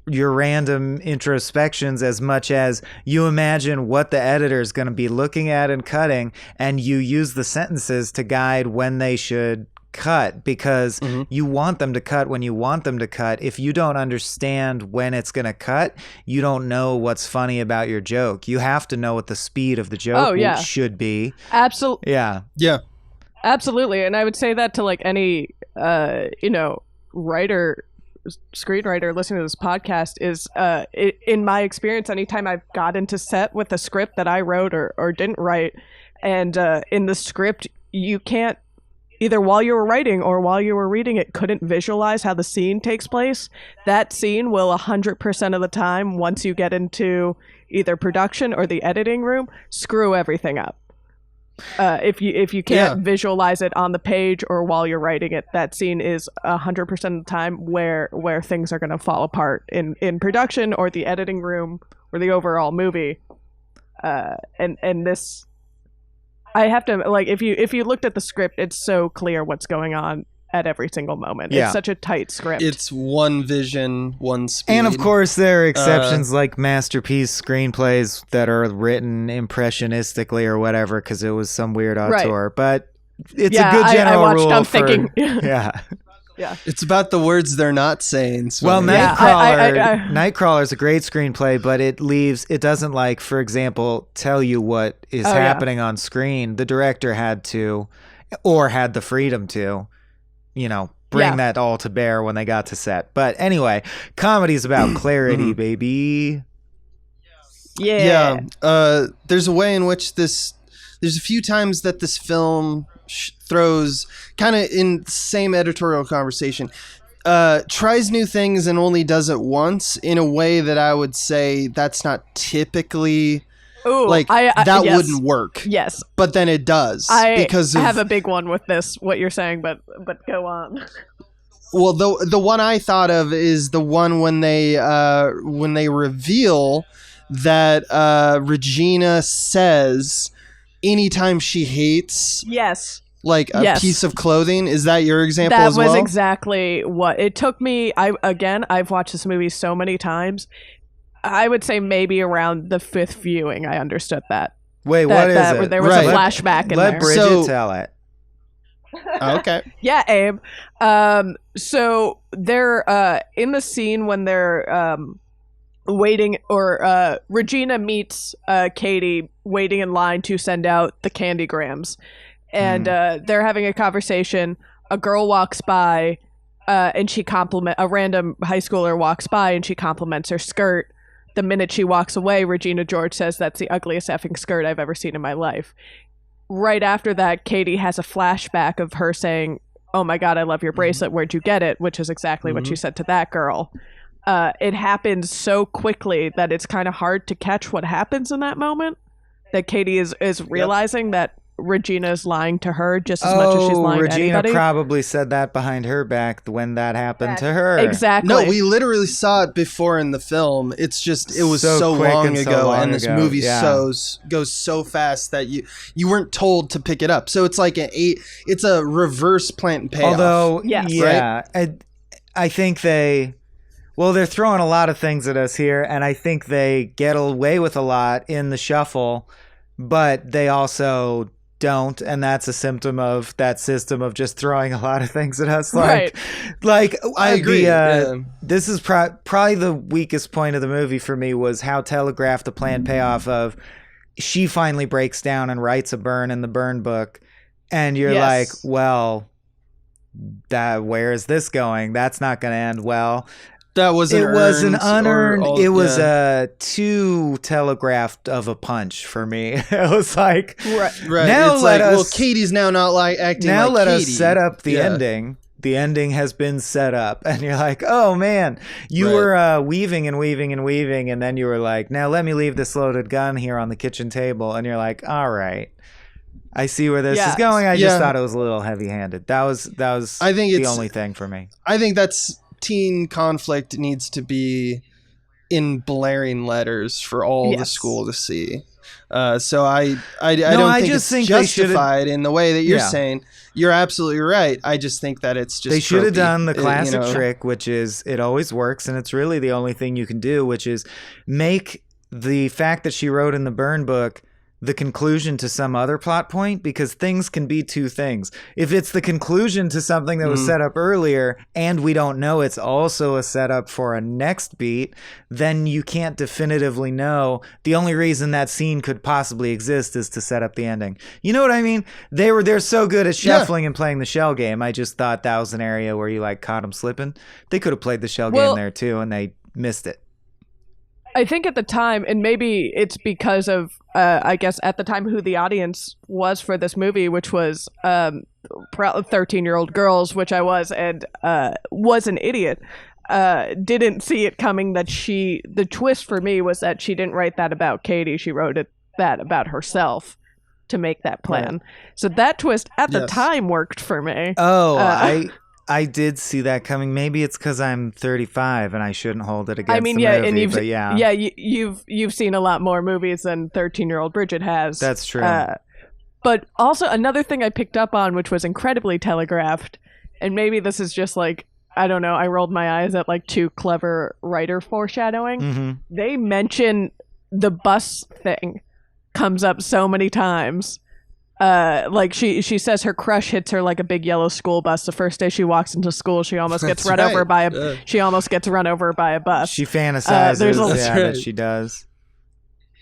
[SPEAKER 2] your random introspections as much as you imagine what the editor is going to be looking at and cutting, and you use the sentences to guide when they should cut, because you want them to cut when you want them to cut. If you don't understand when it's going to cut, you don't know what's funny about your joke. You have to know what the speed of the joke should be.
[SPEAKER 1] Absolutely.
[SPEAKER 2] Yeah.
[SPEAKER 1] Absolutely. And I would say that to like any screenwriter listening to this podcast is in my experience, anytime I've got into set with a script that I wrote or didn't write, and in the script you can't, either while you were writing or while you were reading it, couldn't visualize how the scene takes place, that scene will 100% of the time, once you get into either production or the editing room, screw everything up. If you can't visualize it on the page or while you're writing it, that scene is 100% of the time where things are going to fall apart in production or the editing room or the overall movie. And this, I have to, like, if you looked at the script, it's so clear what's going on at every single moment. It's such a tight script.
[SPEAKER 3] It's one vision, one speed.
[SPEAKER 2] And of course there are exceptions like masterpiece screenplays that are written impressionistically or whatever because it was some weird auteur. But it's a good general rule
[SPEAKER 1] thinking.
[SPEAKER 2] Yeah.
[SPEAKER 3] It's about the words they're not saying. So.
[SPEAKER 2] Well, Nightcrawler is a great screenplay, but it doesn't, like, for example, tell you what is happening on screen. The director had to, or had the freedom to, bring that all to bear when they got to set. But anyway, comedy's about clarity, baby.
[SPEAKER 3] Yeah. There's a way in which there's a few times that this film throws, kind of in the same editorial conversation, tries new things and only does it once in a way that I would say that's not typically... wouldn't work.
[SPEAKER 1] Yes.
[SPEAKER 3] But then it does.
[SPEAKER 1] I have a big one with this, what you're saying, but go on.
[SPEAKER 3] Well, the one I thought of is the one when they reveal that Regina says anytime she hates like a piece of clothing. Is that your example as well?
[SPEAKER 1] That was exactly what it took me. I've watched this movie so many times. I would say maybe around the 5th viewing, I understood that.
[SPEAKER 2] Wait, what is it?
[SPEAKER 1] There was a flashback in there.
[SPEAKER 2] Let Bridgett tell it.
[SPEAKER 3] Okay.
[SPEAKER 1] Yeah, Abe. So they're in the scene when they're waiting, or Regina meets Katie waiting in line to send out the candygrams. And they're having a conversation. A girl walks by, and a random high schooler walks by, and she compliments her skirt. The minute she walks away, Regina George says, "That's the ugliest effing skirt I've ever seen in my life." Right after that, Katie has a flashback of her saying, "Oh my God, I love your bracelet. Where'd you get it?" Which is exactly what she said to that girl. It happens so quickly that it's kind of hard to catch what happens in that moment. That Katie is realizing that Regina is lying to her just as much as she's lying to anybody.
[SPEAKER 2] Regina probably said that behind her back when that happened to her.
[SPEAKER 1] Exactly.
[SPEAKER 3] No, we literally saw it before in the film. It's just, it was so long ago, and this movie goes so fast that you weren't told to pick it up. So it's like it's a reverse plant and payoff.
[SPEAKER 2] Although, I think they're throwing a lot of things at us here, and I think they get away with a lot in the shuffle, but they also don't, and that's a symptom of that system of just throwing a lot of things at us. Like I agree. This is probably the weakest point of the movie for me, was how telegraphed the planned payoff of she finally breaks down and writes a burn in the burn book, and you're like,
[SPEAKER 1] Yes.
[SPEAKER 2] well, where is this going? That's not going to end well.
[SPEAKER 3] That wasn't
[SPEAKER 2] It was an
[SPEAKER 3] earned
[SPEAKER 2] unearned. It was
[SPEAKER 3] yeah.
[SPEAKER 2] too telegraphed of a punch for me. It was like,
[SPEAKER 3] Right.
[SPEAKER 2] now
[SPEAKER 3] It's
[SPEAKER 2] let
[SPEAKER 3] like,
[SPEAKER 2] us.
[SPEAKER 3] well, Katie's now not like acting
[SPEAKER 2] Now
[SPEAKER 3] like
[SPEAKER 2] let
[SPEAKER 3] Katie.
[SPEAKER 2] us set up the
[SPEAKER 3] Yeah.
[SPEAKER 2] ending. The ending has been set up, and you're like, oh man, you
[SPEAKER 3] Right.
[SPEAKER 2] were weaving and weaving and weaving, and then you were like, now let me leave this loaded gun here on the kitchen table, and you're like, all right, I see where this is going. I just thought it was a little heavy-handed. That was
[SPEAKER 3] I think
[SPEAKER 2] the
[SPEAKER 3] it's-
[SPEAKER 2] only thing for me.
[SPEAKER 3] I think that's teen conflict needs to be in blaring letters for all the school to see. So I don't think
[SPEAKER 2] just
[SPEAKER 3] it's
[SPEAKER 2] think they should've-
[SPEAKER 3] justified in the way that you're
[SPEAKER 2] Yeah.
[SPEAKER 3] saying. You're absolutely right. I just think that it's just
[SPEAKER 2] They should have
[SPEAKER 3] tropey.
[SPEAKER 2] done the
[SPEAKER 3] You
[SPEAKER 2] classic
[SPEAKER 3] know?
[SPEAKER 2] trick, which is it always works, and it's really the only thing you can do, which is make the fact that she wrote in the burn book the conclusion to some other plot point, because things can be two things. If it's the conclusion to something that was set up earlier and we don't know it's also a setup for a next beat, then you can't definitively know. The only reason that scene could possibly exist is to set up the ending. You know what I mean? They're so good at shuffling and playing the shell game. I just thought that was an area where you like caught them slipping. They could have played the shell game there too, and they missed it.
[SPEAKER 1] I think at the time, and maybe it's because of, I guess at the time who the audience was for this movie, which was 13-year-old girls, which I was, and was an idiot, didn't see it coming that the twist for me was that she didn't write that about Katie, she wrote that about herself to make that plan. Right. So that twist at the time worked for me.
[SPEAKER 2] Oh, I did see that coming. Maybe it's because I'm 35 and I shouldn't hold it against the movie,
[SPEAKER 1] and you've seen a lot more movies than 13-year-old Bridgett has.
[SPEAKER 2] That's true.
[SPEAKER 1] But also another thing I picked up on, which was incredibly telegraphed, and maybe this is just like, I don't know, I rolled my eyes at like too clever writer foreshadowing.
[SPEAKER 2] Mm-hmm.
[SPEAKER 1] They mention the bus thing comes up so many times. Like she says her crush hits her like a big yellow school bus the first day she walks into school. She almost gets run over by a she almost gets run over by a bus.
[SPEAKER 2] She fantasizes that she does.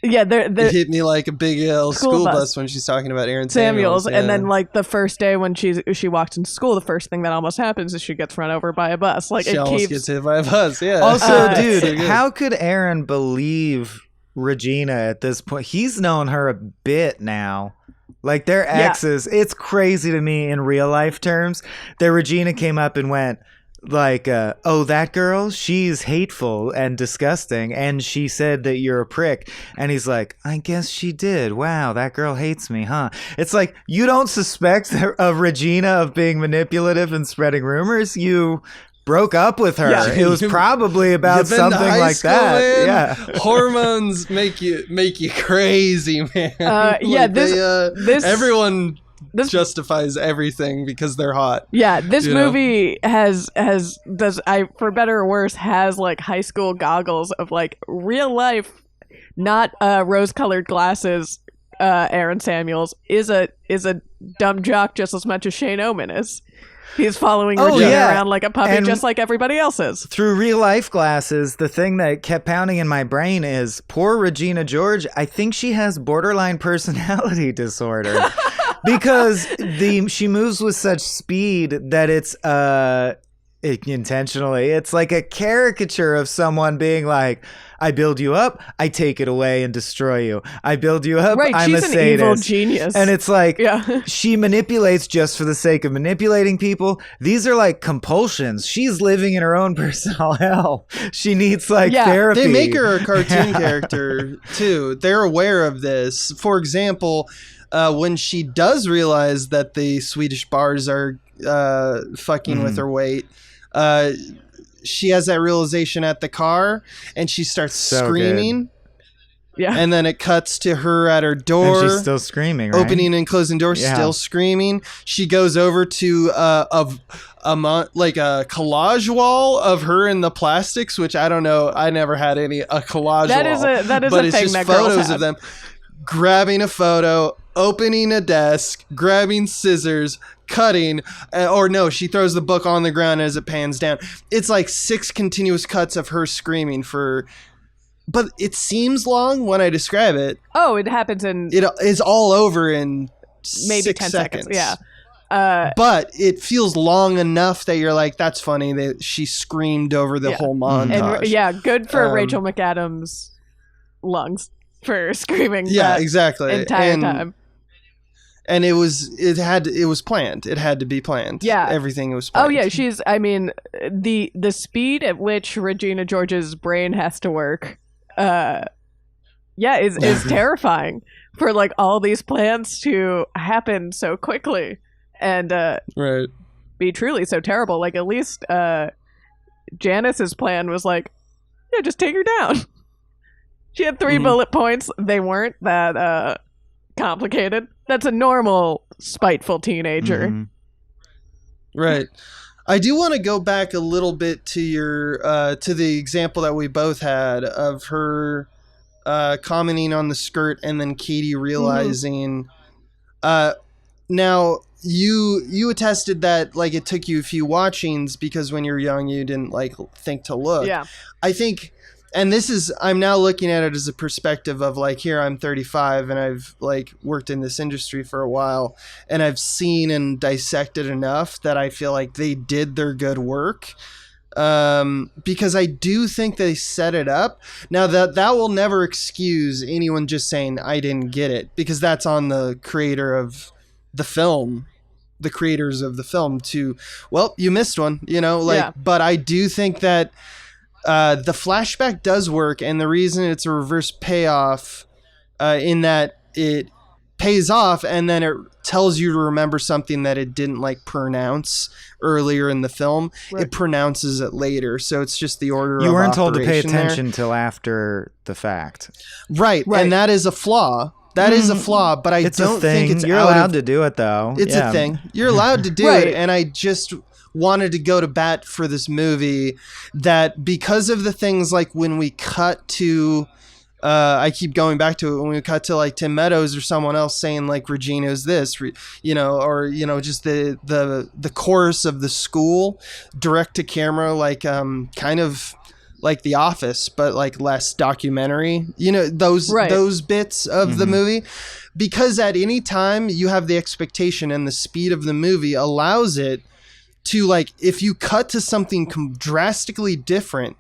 [SPEAKER 1] Yeah,
[SPEAKER 3] it hit me like a big yellow school bus when she's talking about Aaron Samuels.
[SPEAKER 1] And then like the first day when she walks into school, the first thing that almost happens is she gets run over by a bus. Like
[SPEAKER 3] she almost gets hit by a bus. Yeah.
[SPEAKER 2] Also, dude, how could Aaron believe Regina at this point? He's known her a bit now. Like, they're exes. Yeah. It's crazy to me in real life terms that Regina came up and went like, oh, that girl, she's hateful and disgusting, and she said that you're a prick. And he's like, I guess she did. Wow, that girl hates me, huh? It's like, you don't suspect of Regina of being manipulative and spreading rumors. You broke up with her. Yeah. It was probably about something like that. Man. Yeah,
[SPEAKER 3] hormones make you crazy, man.
[SPEAKER 1] This
[SPEAKER 3] everyone justifies everything because they're hot.
[SPEAKER 1] Yeah, this movie has for better or worse has like high school goggles of like real life, not rose-colored glasses. Aaron Samuels is a dumb jock just as much as Shane Oman is. He's following Regina around like a puppy, and just like everybody else is.
[SPEAKER 2] Through real life glasses, the thing that kept pounding in my brain is poor Regina George. I think she has borderline personality disorder because she moves with such speed that it's intentionally. It's like a caricature of someone being like, I build you up, I take it away and destroy you. I build you up,
[SPEAKER 1] right,
[SPEAKER 2] I'm a sadist.
[SPEAKER 1] She's an evil genius.
[SPEAKER 2] And it's like, she manipulates just for the sake of manipulating people. These are like compulsions. She's living in her own personal hell. She needs like therapy.
[SPEAKER 3] They make her a cartoon character too. They're aware of this. For example, when she does realize that the Swedish bars are fucking with her weight, she has that realization at the car and she starts screaming.
[SPEAKER 1] Yeah.
[SPEAKER 3] And then it cuts to her at her door.
[SPEAKER 2] And she's still screaming, right?
[SPEAKER 3] Opening and closing doors, still screaming. She goes over to a collage wall of her in the plastics, which I don't know. I never had a collage wall.
[SPEAKER 1] That is
[SPEAKER 3] but
[SPEAKER 1] a
[SPEAKER 3] it's
[SPEAKER 1] thing
[SPEAKER 3] just
[SPEAKER 1] that girls
[SPEAKER 3] photos
[SPEAKER 1] have.
[SPEAKER 3] of them grabbing a photo, opening a desk, grabbing scissors, cutting, or no, she throws the book on the ground as it pans down. It's like 6 continuous cuts of her screaming for but it seems long when I describe it.
[SPEAKER 1] Oh, it happens in...
[SPEAKER 3] It is all over in
[SPEAKER 1] maybe
[SPEAKER 3] 6
[SPEAKER 1] 10 seconds. Yeah.
[SPEAKER 3] But it feels long enough that you're like, that's funny that she screamed over the whole montage.
[SPEAKER 1] And, good for Rachel McAdams' lungs for screaming
[SPEAKER 3] exactly.
[SPEAKER 1] entire time.
[SPEAKER 3] And it was planned. It had to be planned.
[SPEAKER 1] Yeah.
[SPEAKER 3] Everything was planned.
[SPEAKER 1] Oh yeah, the speed at which Regina George's brain has to work is terrifying for like all these plans to happen so quickly and
[SPEAKER 3] right.
[SPEAKER 1] be truly so terrible. Like at least Janice's plan was like, yeah, just take her down. She had 3 bullet points. They weren't that complicated. That's a normal spiteful teenager.
[SPEAKER 2] Mm-hmm.
[SPEAKER 3] Right. I do want to go back a little bit to your to the example that we both had of her commenting on the skirt and then Katie realizing now you attested that like it took you a few watchings because when you're young you didn't like think to look.
[SPEAKER 1] Yeah.
[SPEAKER 3] I think, and this is, I'm now looking at it as a perspective of like, here I'm 35 and I've like worked in this industry for a while and I've seen and dissected enough that I feel like they did their good work. Because I do think they set it up. Now that will never excuse anyone just saying I didn't get it, because that's on the creator of the film, the creators of the film to, well, you missed one, but I do think that the flashback does work, and the reason it's a reverse payoff in that it pays off and then it tells you to remember something that it didn't like pronounce earlier in the film. Right. It pronounces it later, so it's just the order of
[SPEAKER 2] you weren't told to pay
[SPEAKER 3] operation
[SPEAKER 2] attention
[SPEAKER 3] there.
[SPEAKER 2] till after the fact.
[SPEAKER 3] Right, and that is a flaw. That is a flaw, but I don't think it's
[SPEAKER 2] you're allowed to do it though.
[SPEAKER 3] It's a thing. You're allowed to do it, and I just wanted to go to bat for this movie that because of the things like when we cut to I keep going back to it, when we cut to like Tim Meadows or someone else saying like Regina's this, or just the chorus of the school direct to camera, like kind of like The Office, but like less documentary, those bits of the movie, because at any time you have the expectation and the speed of the movie allows it to, like, if you cut to something drastically different,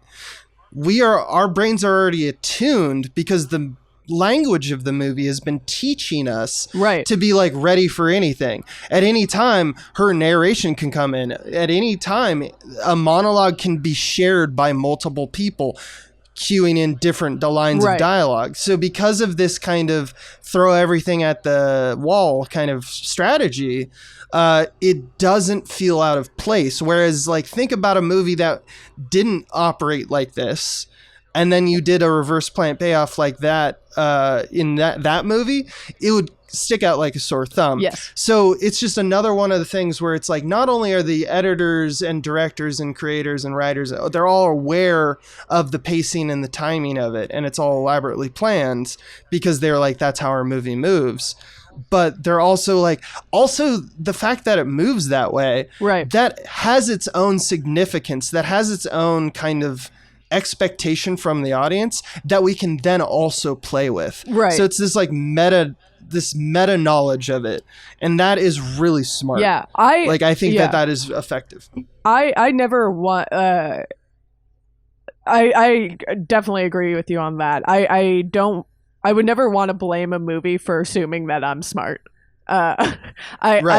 [SPEAKER 3] our brains are already attuned because the language of the movie has been teaching us to be like ready for anything. At any time, her narration can come in. At any time, a monologue can be shared by multiple people, cueing in different lines of dialogue. So because of this kind of throw everything at the wall kind of strategy, it doesn't feel out of place. Whereas, like, think about a movie that didn't operate like this, and then you did a reverse plant payoff like that in that movie, it would stick out like a sore thumb.
[SPEAKER 1] Yes.
[SPEAKER 3] So it's just another one of the things where it's like, not only are the editors and directors and creators and writers, they're all aware of the pacing and the timing of it, and it's all elaborately planned because they're like, that's how our movie moves. But they're also like, the fact that it moves that way, that has its own significance, that has its own kind of expectation from the audience that we can then also play with. So it's this like meta knowledge of it, and that is really smart. I think that is effective.
[SPEAKER 1] I never want I definitely agree with you on that. I would never want to blame a movie for assuming that I'm smart. I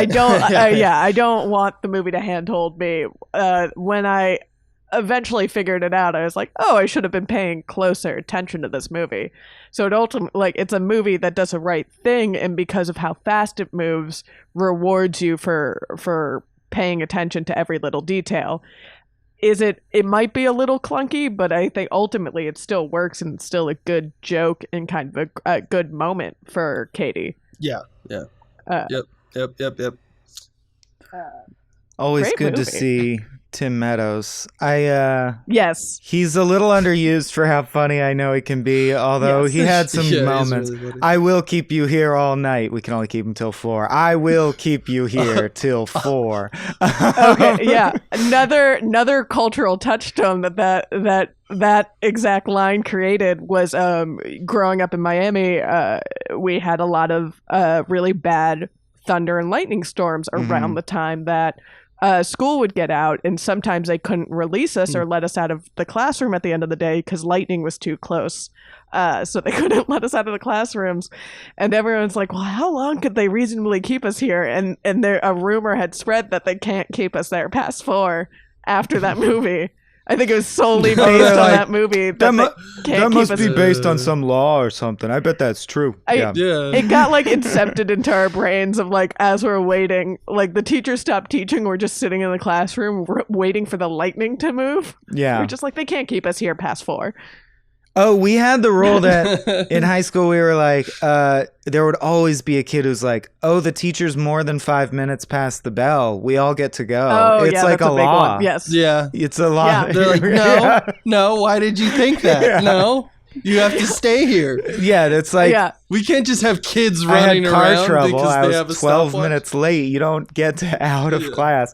[SPEAKER 1] don't want the movie to handhold me. When I eventually figured it out, I was like, oh, I should have been paying closer attention to this movie. So it ultimately, like, it's a movie that does the right thing, and because of how fast it moves, rewards you for paying attention to every little detail. It might be a little clunky, but I think ultimately it still works, and it's still a good joke and kind of a good moment for Katie.
[SPEAKER 3] Yep.
[SPEAKER 2] Always good to see Tim Meadows.
[SPEAKER 1] Yes.
[SPEAKER 2] He's a little underused for how funny I know he can be, although
[SPEAKER 1] Yes.
[SPEAKER 2] he had some moments.
[SPEAKER 3] Really funny.
[SPEAKER 2] I will keep you here all night. We can only keep him till 4. I will keep you here till 4.
[SPEAKER 1] Okay, yeah. Another cultural touchstone that exact line created was growing up in Miami, we had a lot of really bad thunder and lightning storms around the time that school would get out, and sometimes they couldn't release us or let us out of the classroom at the end of the day because lightning was too close. So they couldn't let us out of the classrooms, and everyone's like, well, how long could they reasonably keep us here? And a rumor had spread that they can't keep us there past 4 after that movie. I think it was solely based on that movie. That
[SPEAKER 2] must be based on some law or something. I bet that's true.
[SPEAKER 1] It got like incepted into our brains of like, as we're waiting, like the teacher stopped teaching. We're just sitting in the classroom waiting for the lightning to move.
[SPEAKER 2] Yeah.
[SPEAKER 1] We're just like, they can't keep us here past 4.
[SPEAKER 2] Oh, we had the rule that in high school we were like, there would always be a kid who's like, oh, the teacher's more than 5 minutes past the bell. We all get to go.
[SPEAKER 1] Oh,
[SPEAKER 2] it's like
[SPEAKER 1] that's
[SPEAKER 2] a
[SPEAKER 1] big
[SPEAKER 2] law.
[SPEAKER 1] one. Yes.
[SPEAKER 3] Yeah.
[SPEAKER 2] It's a law.
[SPEAKER 1] Yeah.
[SPEAKER 3] They're like, no, why did you think that?
[SPEAKER 2] Yeah.
[SPEAKER 3] No, you have to stay here.
[SPEAKER 2] Yeah, it's like
[SPEAKER 3] We can't just have kids
[SPEAKER 2] I had
[SPEAKER 3] running
[SPEAKER 2] car
[SPEAKER 3] around
[SPEAKER 2] trouble.
[SPEAKER 3] because
[SPEAKER 2] I
[SPEAKER 3] they have a
[SPEAKER 2] was 12
[SPEAKER 3] stopwatch.
[SPEAKER 2] minutes late. You don't get to out of class.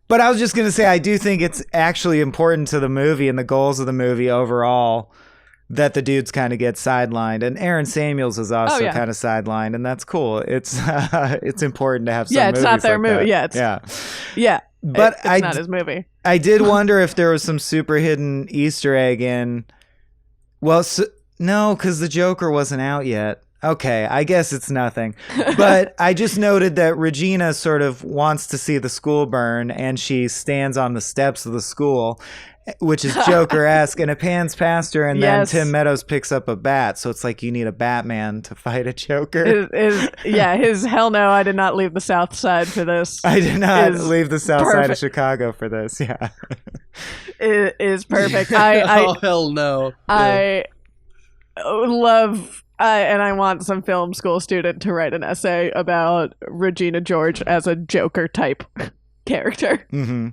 [SPEAKER 2] But I was just going to say, I do think it's actually important to the movie and the goals of the movie overall that the dudes kind of get sidelined, and Aaron Samuels is also kind of sidelined, and that's cool. It's important to have some
[SPEAKER 1] it's not their
[SPEAKER 2] like
[SPEAKER 1] movie.
[SPEAKER 2] that.
[SPEAKER 1] Yeah.
[SPEAKER 2] But
[SPEAKER 1] it's not his movie.
[SPEAKER 2] I did wonder if there was some super hidden Easter egg in. Well, no, because the Joker wasn't out yet. Okay, I guess it's nothing. But I just noted that Regina sort of wants to see the school burn, and she stands on the steps of the school, which is Joker-esque, and it pans past her, and then Tim Meadows picks up a bat. So it's like you need a Batman to fight a Joker.
[SPEAKER 1] His hell no, I did not leave the South Side for this.
[SPEAKER 2] I did not leave the South Side of Chicago for this, yeah.
[SPEAKER 1] It is perfect.
[SPEAKER 3] Oh, hell no.
[SPEAKER 1] I love... and I want some film school student to write an essay about Regina George as a Joker type character.
[SPEAKER 2] Mm-hmm.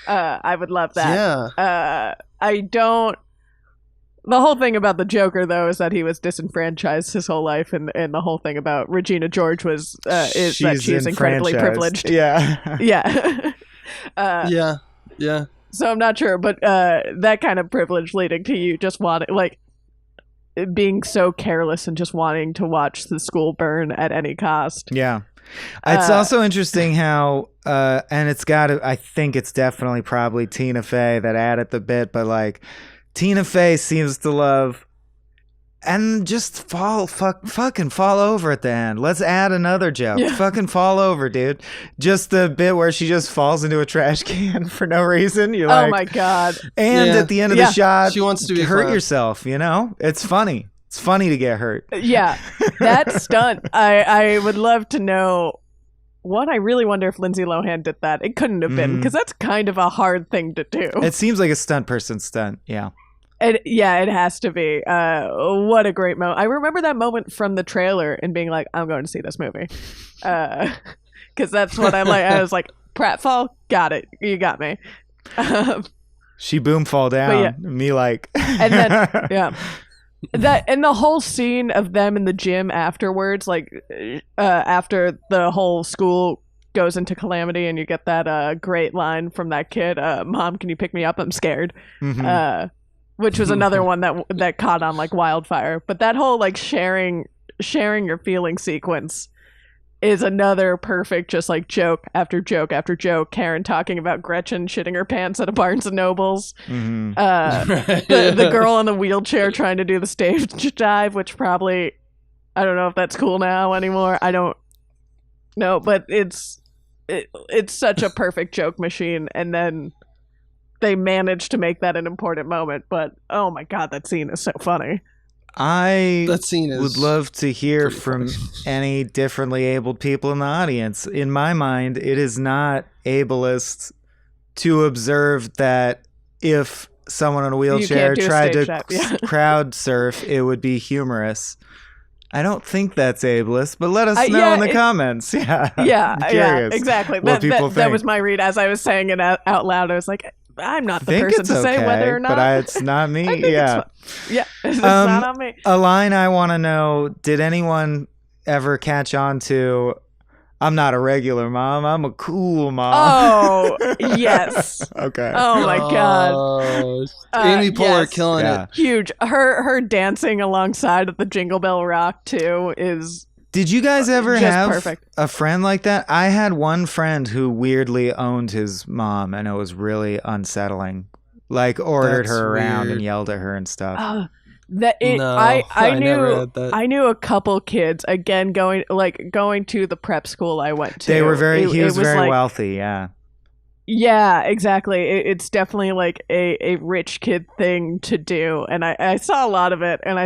[SPEAKER 1] I would love that.
[SPEAKER 3] Yeah.
[SPEAKER 1] I don't. The whole thing about the Joker, though, is that he was disenfranchised his whole life, and the whole thing about Regina George is that she's incredibly privileged.
[SPEAKER 2] Yeah.
[SPEAKER 1] Yeah.
[SPEAKER 3] Yeah.
[SPEAKER 1] So I'm not sure, but that kind of privilege leading to you just wanting, like, being so careless and just wanting to watch the school burn at any cost.
[SPEAKER 2] Yeah. It's also interesting how, and it's got to, I think it's definitely probably Tina Fey that added the bit, but like Tina Fey seems to love and just fucking fall over at the end. Let's add another joke.
[SPEAKER 1] Yeah.
[SPEAKER 2] Fucking fall over, dude. Just the bit where she just falls into a trash can for no reason. You're like,
[SPEAKER 1] oh my God.
[SPEAKER 2] And at the end of the shot,
[SPEAKER 3] she wants to be
[SPEAKER 2] hurt
[SPEAKER 3] fun.
[SPEAKER 2] yourself, you know? It's funny. It's funny to get hurt.
[SPEAKER 1] Yeah, that stunt. I would love to know. One, I really wonder if Lindsay Lohan did that. It couldn't have been, because that's kind of a hard thing to do.
[SPEAKER 2] It seems like a stunt person stunt. Yeah.
[SPEAKER 1] It has to be. What a great moment. I remember that moment from the trailer and being like, I'm going to see this movie. Because that's what I'm like. I was like, pratfall? Got it. You got me.
[SPEAKER 2] She boom fall down.
[SPEAKER 1] Yeah.
[SPEAKER 2] Me like.
[SPEAKER 1] And then, yeah. That and the whole scene of them in the gym afterwards, like after the whole school goes into calamity, and you get that great line from that kid, "Mom, can you pick me up? I'm scared," which was another one that caught on like wildfire. But that whole like sharing your feeling sequence is another perfect, just like joke after joke after joke. Karen talking about Gretchen shitting her pants at a Barnes and Nobles. The girl in the wheelchair trying to do the stage dive, which probably, I don't know if that's cool now anymore. I don't know, but it's such a perfect joke machine. And then they managed to make that an important moment. But oh my God, that scene is so funny.
[SPEAKER 3] That scene
[SPEAKER 2] would love to hear from any differently abled people in the audience. In my mind, it is not ableist to observe that if someone in a wheelchair tried to crowd surf, it would be humorous. I don't think that's ableist, but let us know in the comments. Yeah.
[SPEAKER 1] Yeah,
[SPEAKER 2] I'm curious
[SPEAKER 1] exactly.
[SPEAKER 2] what people think.
[SPEAKER 1] That was my read as I was saying it out loud. I was like, I'm not the person to say whether or not.
[SPEAKER 2] But it's not me.
[SPEAKER 1] It's not on me.
[SPEAKER 2] A line I want to know, did anyone ever catch on to, I'm not a regular mom, I'm a cool mom?
[SPEAKER 1] Oh, yes.
[SPEAKER 2] Okay.
[SPEAKER 1] Oh, my God.
[SPEAKER 3] Amy Poehler killing it.
[SPEAKER 1] Huge. Her dancing alongside of the Jingle Bell Rock, too, is...
[SPEAKER 2] Did you guys ever have
[SPEAKER 1] perfect.
[SPEAKER 2] a friend like that? I had one friend who weirdly owned his mom, and it was really unsettling. Like, ordered her around and yelled at her and stuff.
[SPEAKER 1] I knew a couple kids, again, going to the prep school I went to.
[SPEAKER 2] They were he was very wealthy, yeah.
[SPEAKER 1] Yeah, exactly. It's definitely like a rich kid thing to do. And I saw a lot of it, and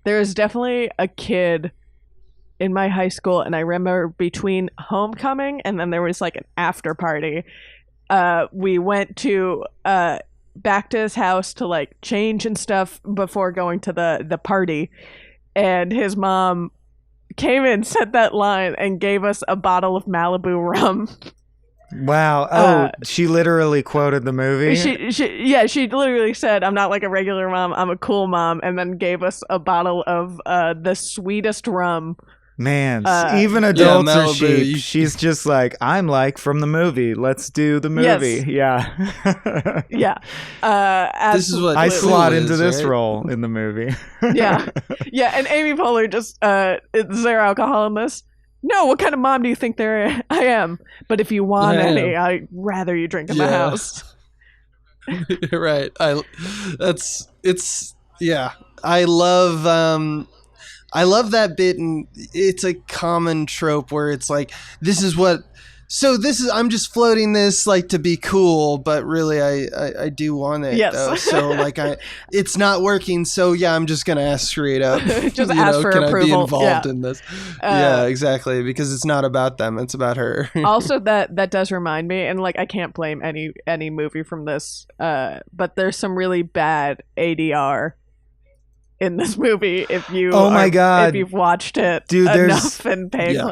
[SPEAKER 1] there was definitely a kid in my high school, and I remember between homecoming and then there was like an after party. We went to back to his house to like change and stuff before going to the party, and his mom came in, said that line, and gave us a bottle of Malibu rum.
[SPEAKER 2] Wow. She literally quoted the movie.
[SPEAKER 1] She literally said, I'm not like a regular mom, I'm a cool mom, and then gave us a bottle of the sweetest rum.
[SPEAKER 2] Man, even adults are sheep. She's just like, I'm like from the movie. Let's do the movie.
[SPEAKER 1] Yes.
[SPEAKER 2] Yeah.
[SPEAKER 3] This is what
[SPEAKER 2] I slot into this role in the movie.
[SPEAKER 1] Yeah. And Amy Poehler just, is there alcohol in this? No, what kind of mom do you think I am? But if you want any, I'd rather you drink in the house.
[SPEAKER 3] Right. I love that bit, and it's a common trope where it's like, I'm just floating this like to be cool, but really I do want it.
[SPEAKER 1] Yes.
[SPEAKER 3] Though. So like it's not working. So yeah, I'm just going to ask straight up,
[SPEAKER 1] just ask for
[SPEAKER 3] can
[SPEAKER 1] approval.
[SPEAKER 3] I be involved in this? Yeah, exactly. Because it's not about them. It's about her.
[SPEAKER 1] Also that does remind me, and like, I can't blame any movie from this, but there's some really bad ADR in this movie if you've watched it,
[SPEAKER 2] dude,
[SPEAKER 1] enough and paid.
[SPEAKER 2] Yeah.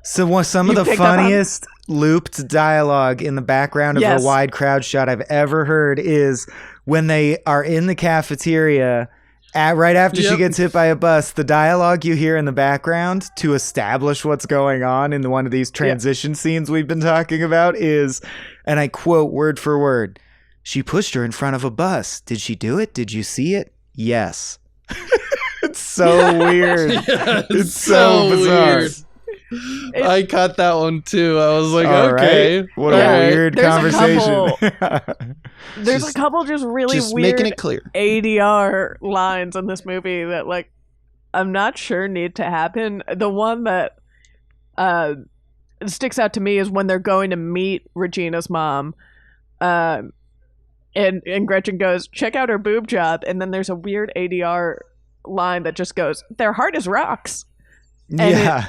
[SPEAKER 2] So some of the funniest looped dialogue in the background of a wide crowd shot I've ever heard is when they are in the cafeteria right after she gets hit by a bus. The dialogue you hear in the background to establish what's going on in one of these transition scenes we've been talking about is, and I quote word for word, "She pushed her in front of a bus. Did she do it? Did you see it? Yes." It's so weird. It's so bizarre.
[SPEAKER 3] Weird. I caught that one too. I was like,
[SPEAKER 2] okay. Right. What a weird conversation.
[SPEAKER 1] There's a couple just really
[SPEAKER 3] just
[SPEAKER 1] weird
[SPEAKER 3] making it clear.
[SPEAKER 1] ADR lines in this movie that, like, I'm not sure need to happen. The one that sticks out to me is when they're going to meet Regina's mom. And Gretchen goes, check out her boob job. And then there's a weird ADR line that just goes, their heart is rocks. And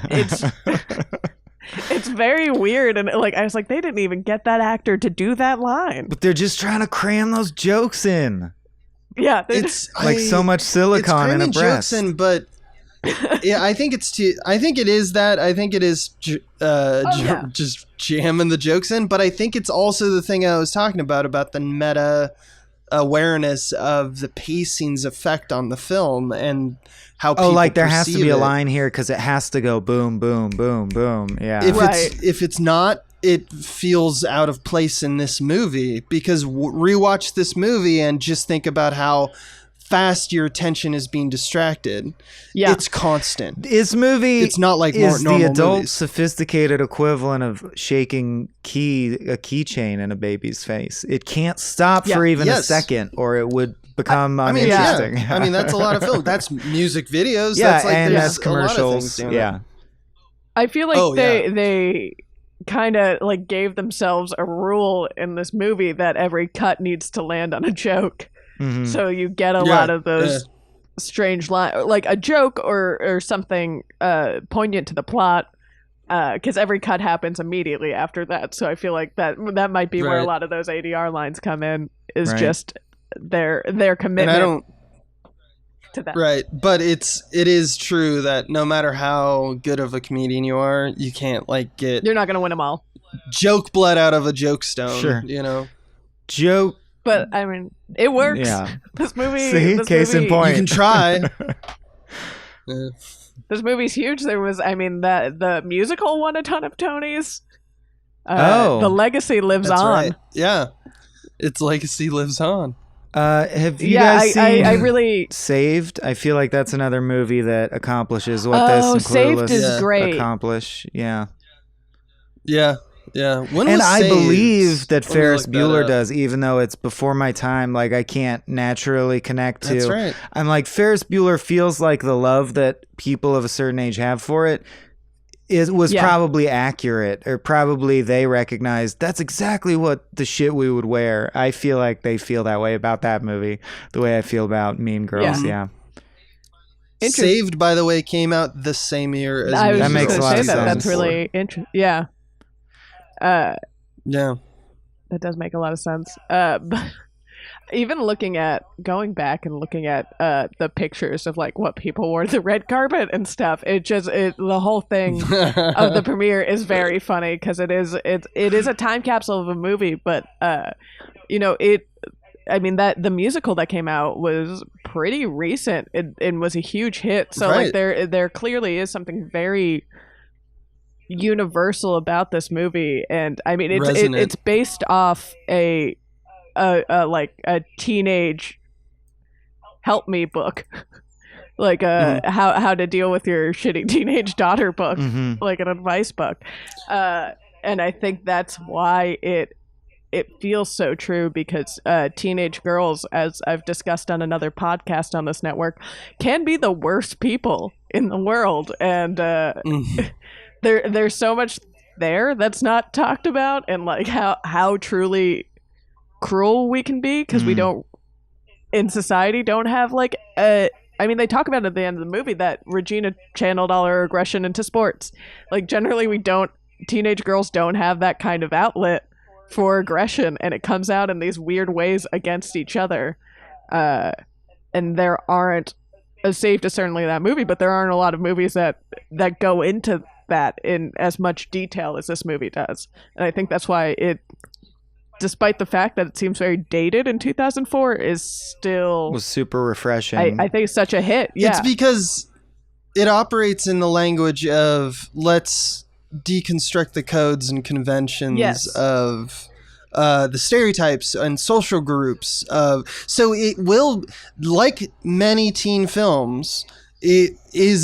[SPEAKER 1] it's very weird. And like, I was like, they didn't even get that actor to do that line.
[SPEAKER 2] But they're just trying to cram those jokes in.
[SPEAKER 1] Yeah.
[SPEAKER 2] It's like so much silicone in a breast.
[SPEAKER 3] Jokes in, but yeah, I think it is that. I think it is just jamming the jokes in. But I think it's also the thing I was talking about the meta awareness of the pacing's effect on the film and how people
[SPEAKER 2] there has to be a
[SPEAKER 3] it.
[SPEAKER 2] line here because it has to go boom, boom, boom, boom. Yeah.
[SPEAKER 3] If it's not, it feels out of place in this movie, because rewatch this movie and just think about how fast your attention is being distracted. Yeah, it's constant.
[SPEAKER 2] This movie,
[SPEAKER 3] it's not like
[SPEAKER 2] is
[SPEAKER 3] normal
[SPEAKER 2] the adult
[SPEAKER 3] movies.
[SPEAKER 2] Sophisticated equivalent of shaking a keychain in a baby's face. It can't stop for even a second, or it would become uninteresting.
[SPEAKER 3] I mean, that's a lot of film. That's music videos.
[SPEAKER 2] Yeah,
[SPEAKER 3] that's like,
[SPEAKER 2] and that's commercials. Yeah,
[SPEAKER 1] I feel like they kind of like gave themselves a rule in this movie that every cut needs to land on a joke. Mm-hmm. So you get a lot of those strange lines, like a joke or something poignant to the plot, because every cut happens immediately after that. So I feel like that might be where a lot of those ADR lines come in, is just their commitment. to them.
[SPEAKER 3] Right, but it is true that no matter how good of a comedian you are, you can't like get
[SPEAKER 1] You're not going to win them all.
[SPEAKER 3] joke blood out of a joke stone.
[SPEAKER 2] Sure.
[SPEAKER 3] You know,
[SPEAKER 2] Joke.
[SPEAKER 1] But I mean, it works.
[SPEAKER 2] Yeah.
[SPEAKER 1] This movie.
[SPEAKER 2] See, case in point.
[SPEAKER 3] you can try.
[SPEAKER 1] This movie's huge. There was, I mean, the musical won a ton of Tonys. The legacy lives
[SPEAKER 3] That's
[SPEAKER 1] on.
[SPEAKER 3] right. Yeah, its legacy lives on.
[SPEAKER 2] Have you guys seen
[SPEAKER 1] I really
[SPEAKER 2] Saved? I feel like that's another movie that accomplishes what this and
[SPEAKER 1] Saved
[SPEAKER 2] Clueless
[SPEAKER 1] is great.
[SPEAKER 2] accomplish. Yeah.
[SPEAKER 3] Yeah. When
[SPEAKER 2] And
[SPEAKER 3] was
[SPEAKER 2] I
[SPEAKER 3] Saved?
[SPEAKER 2] believe that
[SPEAKER 3] Let me
[SPEAKER 2] Ferris
[SPEAKER 3] look that
[SPEAKER 2] Bueller
[SPEAKER 3] up.
[SPEAKER 2] does, even though it's before my time. Like, I can't naturally connect to.
[SPEAKER 3] That's right.
[SPEAKER 2] I'm like, Ferris Bueller feels like the love that people of a certain age have for it was probably accurate, or probably they recognized that's exactly what the shit we would wear. I feel like they feel that way about that movie, the way I feel about Mean Girls. Yeah.
[SPEAKER 3] Saved, by the way, came out the same year as
[SPEAKER 1] I was
[SPEAKER 2] That
[SPEAKER 1] just
[SPEAKER 2] makes
[SPEAKER 1] gonna
[SPEAKER 2] a lot
[SPEAKER 1] say
[SPEAKER 2] of
[SPEAKER 1] that.
[SPEAKER 2] sense.
[SPEAKER 1] That's really interesting. Yeah.
[SPEAKER 3] Yeah.
[SPEAKER 1] That does make a lot of sense. But even going back and looking at the pictures of like what people wore to the red carpet and stuff, the whole thing of the premiere is very funny because it is a time capsule of a movie, but I mean that the musical that came out was pretty recent and was a huge hit. So
[SPEAKER 3] Right.
[SPEAKER 1] like there clearly is something very universal about this movie, and I mean it's based off a teenage help me book, like how to deal with your shitty teenage daughter book, like an advice book, and I think that's why it feels so true, because teenage girls, as I've discussed on another podcast on this network, can be the worst people in the world, and there's so much there that's not talked about, and like how truly cruel we can be, because we don't in society don't have like I mean, they talk about at the end of the movie that Regina channeled all her aggression into sports. Like generally teenage girls don't have that kind of outlet for aggression, and it comes out in these weird ways against each other, and there aren't, Saved is certainly that movie, but there aren't a lot of movies that go into that in as much detail as this movie does. And I think that's why it, despite the fact that it seems very dated in 2004, is still
[SPEAKER 2] Was super refreshing.
[SPEAKER 1] I think it's such a hit. Yeah,
[SPEAKER 3] It's because it operates in the language of let's deconstruct the codes and conventions of the stereotypes and social groups of, so it will, like many teen films, it is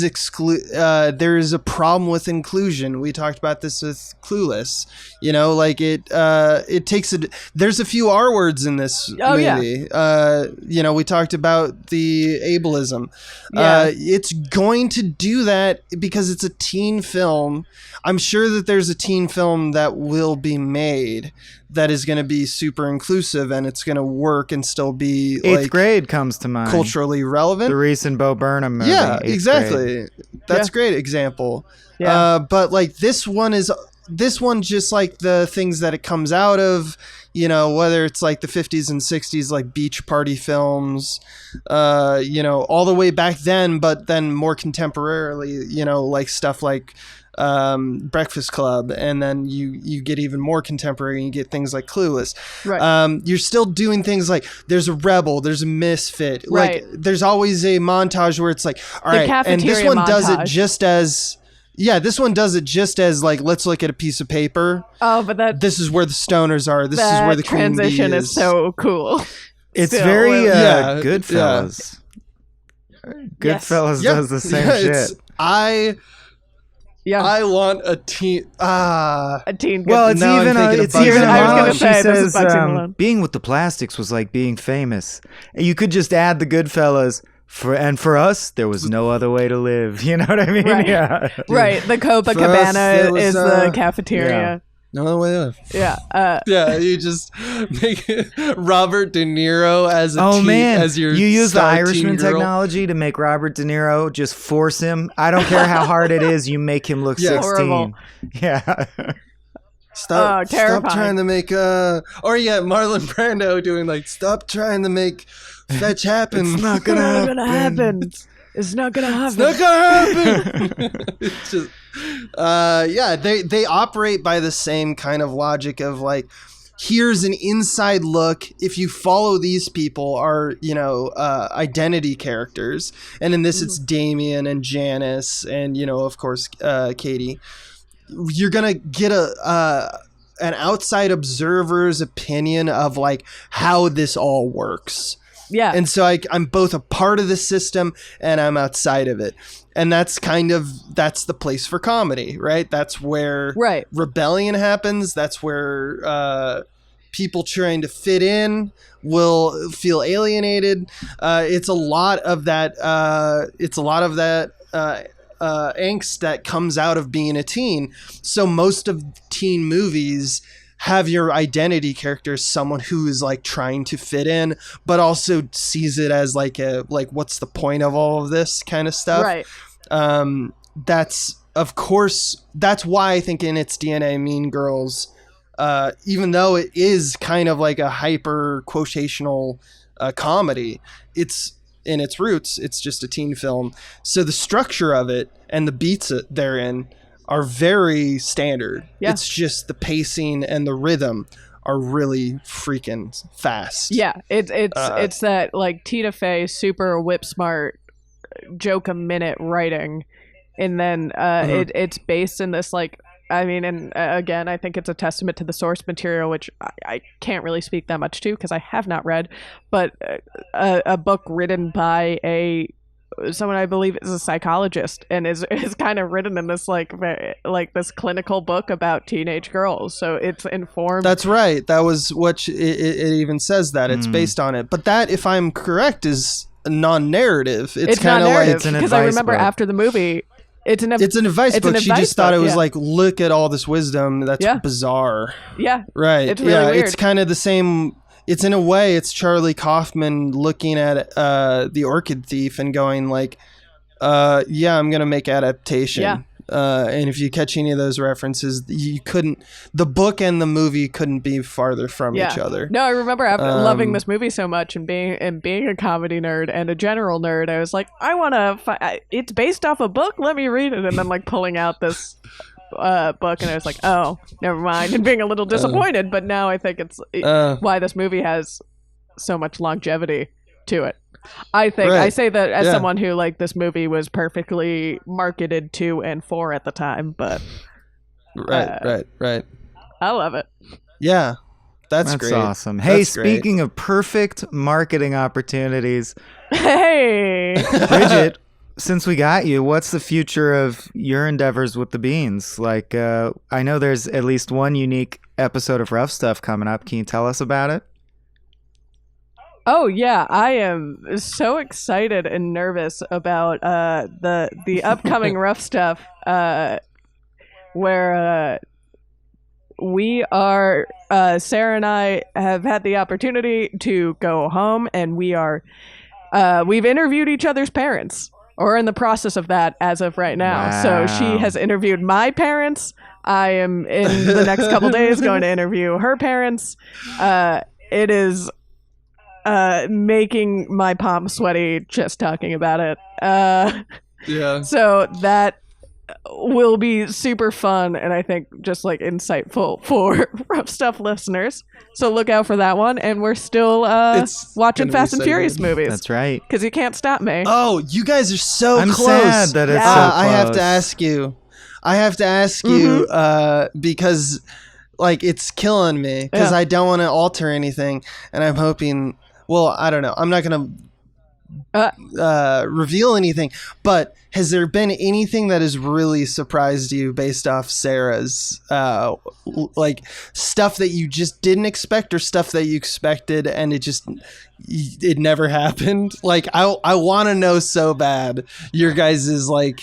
[SPEAKER 3] there is a problem with inclusion. We talked about this with Clueless, like it takes there's a few R words in this movie. We talked about the ableism. It's going to do that because it's a teen film. I'm sure that there's a teen film that will be made that is going to be super inclusive, and it's going to work and still be
[SPEAKER 2] Eighth Grade comes to mind.
[SPEAKER 3] Culturally relevant.
[SPEAKER 2] The recent Bo Burnham movie.
[SPEAKER 3] Yeah,
[SPEAKER 2] Eighth
[SPEAKER 3] exactly.
[SPEAKER 2] Grade.
[SPEAKER 3] That's a great example.
[SPEAKER 1] Yeah.
[SPEAKER 3] But like this one just like the things that it comes out of, whether it's like the 50s and 60s, like beach party films, all the way back then, but then more contemporarily, like stuff like Breakfast Club, and then you get even more contemporary and you get things like Clueless.
[SPEAKER 1] Right.
[SPEAKER 3] You're still doing things like there's a rebel, there's a misfit,
[SPEAKER 1] Right.
[SPEAKER 3] like there's always a montage where it's like, all
[SPEAKER 1] The
[SPEAKER 3] right, and this
[SPEAKER 1] cafeteria
[SPEAKER 3] one does it
[SPEAKER 1] montage.
[SPEAKER 3] just as like, let's look at a piece of paper.
[SPEAKER 1] Oh, but
[SPEAKER 3] This is where the stoners are. This is
[SPEAKER 1] that
[SPEAKER 3] where the queen bee
[SPEAKER 1] transition is so cool.
[SPEAKER 2] It's
[SPEAKER 1] Still,
[SPEAKER 2] very
[SPEAKER 3] Yeah,
[SPEAKER 2] Goodfellas. Goodfellas
[SPEAKER 3] Yeah,
[SPEAKER 2] does the same
[SPEAKER 3] it's-
[SPEAKER 2] shit.
[SPEAKER 3] I want a teen.
[SPEAKER 1] A teen.
[SPEAKER 2] Well, it's
[SPEAKER 3] Now I'm
[SPEAKER 2] even
[SPEAKER 3] thinking of
[SPEAKER 2] it's
[SPEAKER 3] Bugsy
[SPEAKER 2] even a
[SPEAKER 3] Malone. I was
[SPEAKER 2] monologue.
[SPEAKER 1] gonna
[SPEAKER 2] She
[SPEAKER 1] say, this is
[SPEAKER 2] says,
[SPEAKER 1] Bugsy Malone.
[SPEAKER 2] being with the Plastics was like being famous. And you could just add the Goodfellas. For us, there was no other way to live. You know what I mean?
[SPEAKER 1] Right.
[SPEAKER 2] Yeah.
[SPEAKER 1] Right. The
[SPEAKER 3] For us,
[SPEAKER 1] Copacabana
[SPEAKER 3] there was,
[SPEAKER 1] is the cafeteria.
[SPEAKER 3] No other way to live.
[SPEAKER 1] Yeah.
[SPEAKER 3] Yeah, you just make Robert De Niro as a teen, as your
[SPEAKER 2] you use the
[SPEAKER 3] star
[SPEAKER 2] Irishman
[SPEAKER 3] teen girl.
[SPEAKER 2] technology to make Robert De Niro just force him. I don't care how hard it is. You make him look
[SPEAKER 3] Yeah.
[SPEAKER 2] 16.
[SPEAKER 1] Horrible.
[SPEAKER 2] Yeah.
[SPEAKER 3] Stop
[SPEAKER 1] terrifying.
[SPEAKER 3] trying to make Marlon Brando doing like, stop trying to make fetch happen.
[SPEAKER 2] It's not gonna happen.
[SPEAKER 1] It's not gonna happen.
[SPEAKER 3] It's not gonna happen. It's just, yeah, they operate by the same kind of logic of like, here's an inside look. If you follow these people, are identity characters, and in this it's Damien and Janice, and of course Katie. You're gonna get an outside observer's opinion of like how this all works.
[SPEAKER 1] Yeah.
[SPEAKER 3] And so I'm both a part of the system and I'm outside of it. And that's the place for comedy, right? That's where rebellion happens. That's where people trying to fit in will feel alienated. It's a lot of that. Angst that comes out of being a teen. So most of teen movies have your identity character as someone who is like trying to fit in, but also sees it as like what's the point of all of this kind of stuff.
[SPEAKER 1] Right.
[SPEAKER 3] That's why I think in its DNA, Mean Girls, even though it is kind of like a hyper quotational comedy, it's in its roots, it's just a teen film. So the structure of it and the beats therein are very standard. Yeah. It's just the pacing and the rhythm are really freaking fast.
[SPEAKER 1] Yeah, it's that like Tina Fey super whip smart joke a minute writing, and then it's based in this like, I mean, and again, I think it's a testament to the source material, which I can't really speak that much to because I have not read, but a book written by someone I believe is a psychologist, and is kind of written in this like this clinical book about teenage girls. So it's informed.
[SPEAKER 3] That's right. That was what it even says that it's based on it. But that, if I'm correct, is a non-narrative. It's kind of like,
[SPEAKER 1] because I remember after the movie. It's an advice book.
[SPEAKER 3] She just thought it was like, look at all this wisdom. That's bizarre.
[SPEAKER 1] Yeah.
[SPEAKER 3] Right.
[SPEAKER 1] It's really weird.
[SPEAKER 3] It's kind of the same. It's in a way, it's Charlie Kaufman looking at The Orchid Thief and going like, I'm going to make adaptation.
[SPEAKER 1] Yeah.
[SPEAKER 3] And if you catch any of those references, the book and the movie couldn't be farther from each other.
[SPEAKER 1] No, I remember after loving this movie so much and being a comedy nerd and a general nerd, I was like, I want to, it's based off a book. Let me read it. And then like pulling out this book, and I was like, oh, never mind. And being a little disappointed. But now I think it's why this movie has so much longevity to it. I think I say that as someone who like this movie was perfectly marketed to and for at the time, but
[SPEAKER 3] right.
[SPEAKER 1] I love it.
[SPEAKER 3] Yeah, that's great.
[SPEAKER 2] Awesome. Hey, speaking of perfect marketing opportunities,
[SPEAKER 1] hey,
[SPEAKER 2] Bridgett, since we got you, what's the future of your endeavors with the Beans? Like, I know there's at least one unique episode of Rough Stuff coming up. Can you tell us about it?
[SPEAKER 1] Oh yeah, I am so excited and nervous about the upcoming Rough Stuff, where we are Sarah and I have had the opportunity to go home, and we've interviewed each other's parents, or in the process of that as of right now.
[SPEAKER 2] Wow.
[SPEAKER 1] So she has interviewed my parents. I am in the next couple days going to interview her parents. It is making my palms sweaty just talking about it. So that will be super fun, and I think just like insightful for Rough Stuff listeners. So look out for that one. And we're still watching Fast and Furious movies.
[SPEAKER 2] That's right.
[SPEAKER 1] Because you can't stop me.
[SPEAKER 3] Oh, you guys are so
[SPEAKER 2] I'm
[SPEAKER 3] close.
[SPEAKER 2] sad that it's so close.
[SPEAKER 3] I have to ask you because like it's killing me, because I don't want to alter anything, and I'm hoping. Well, I don't know. I'm not going to reveal anything, but has there been anything that has really surprised you based off Sarah's, like stuff that you just didn't expect, or stuff that you expected and it never happened? Like, I want to know so bad your guys' like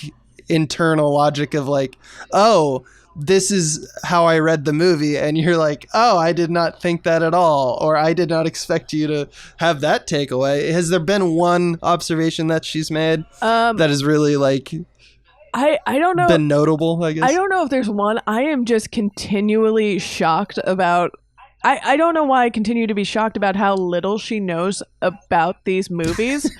[SPEAKER 3] internal logic of like, oh, this is how I read the movie, and you're like, oh, I did not think that at all, or I did not expect you to have that takeaway. Has there been one observation that she's made that is really like
[SPEAKER 1] I don't know,
[SPEAKER 3] been notable, I guess?
[SPEAKER 1] I don't know if there's one. I am just continually shocked about I don't know why I continue to be shocked about how little she knows about these movies.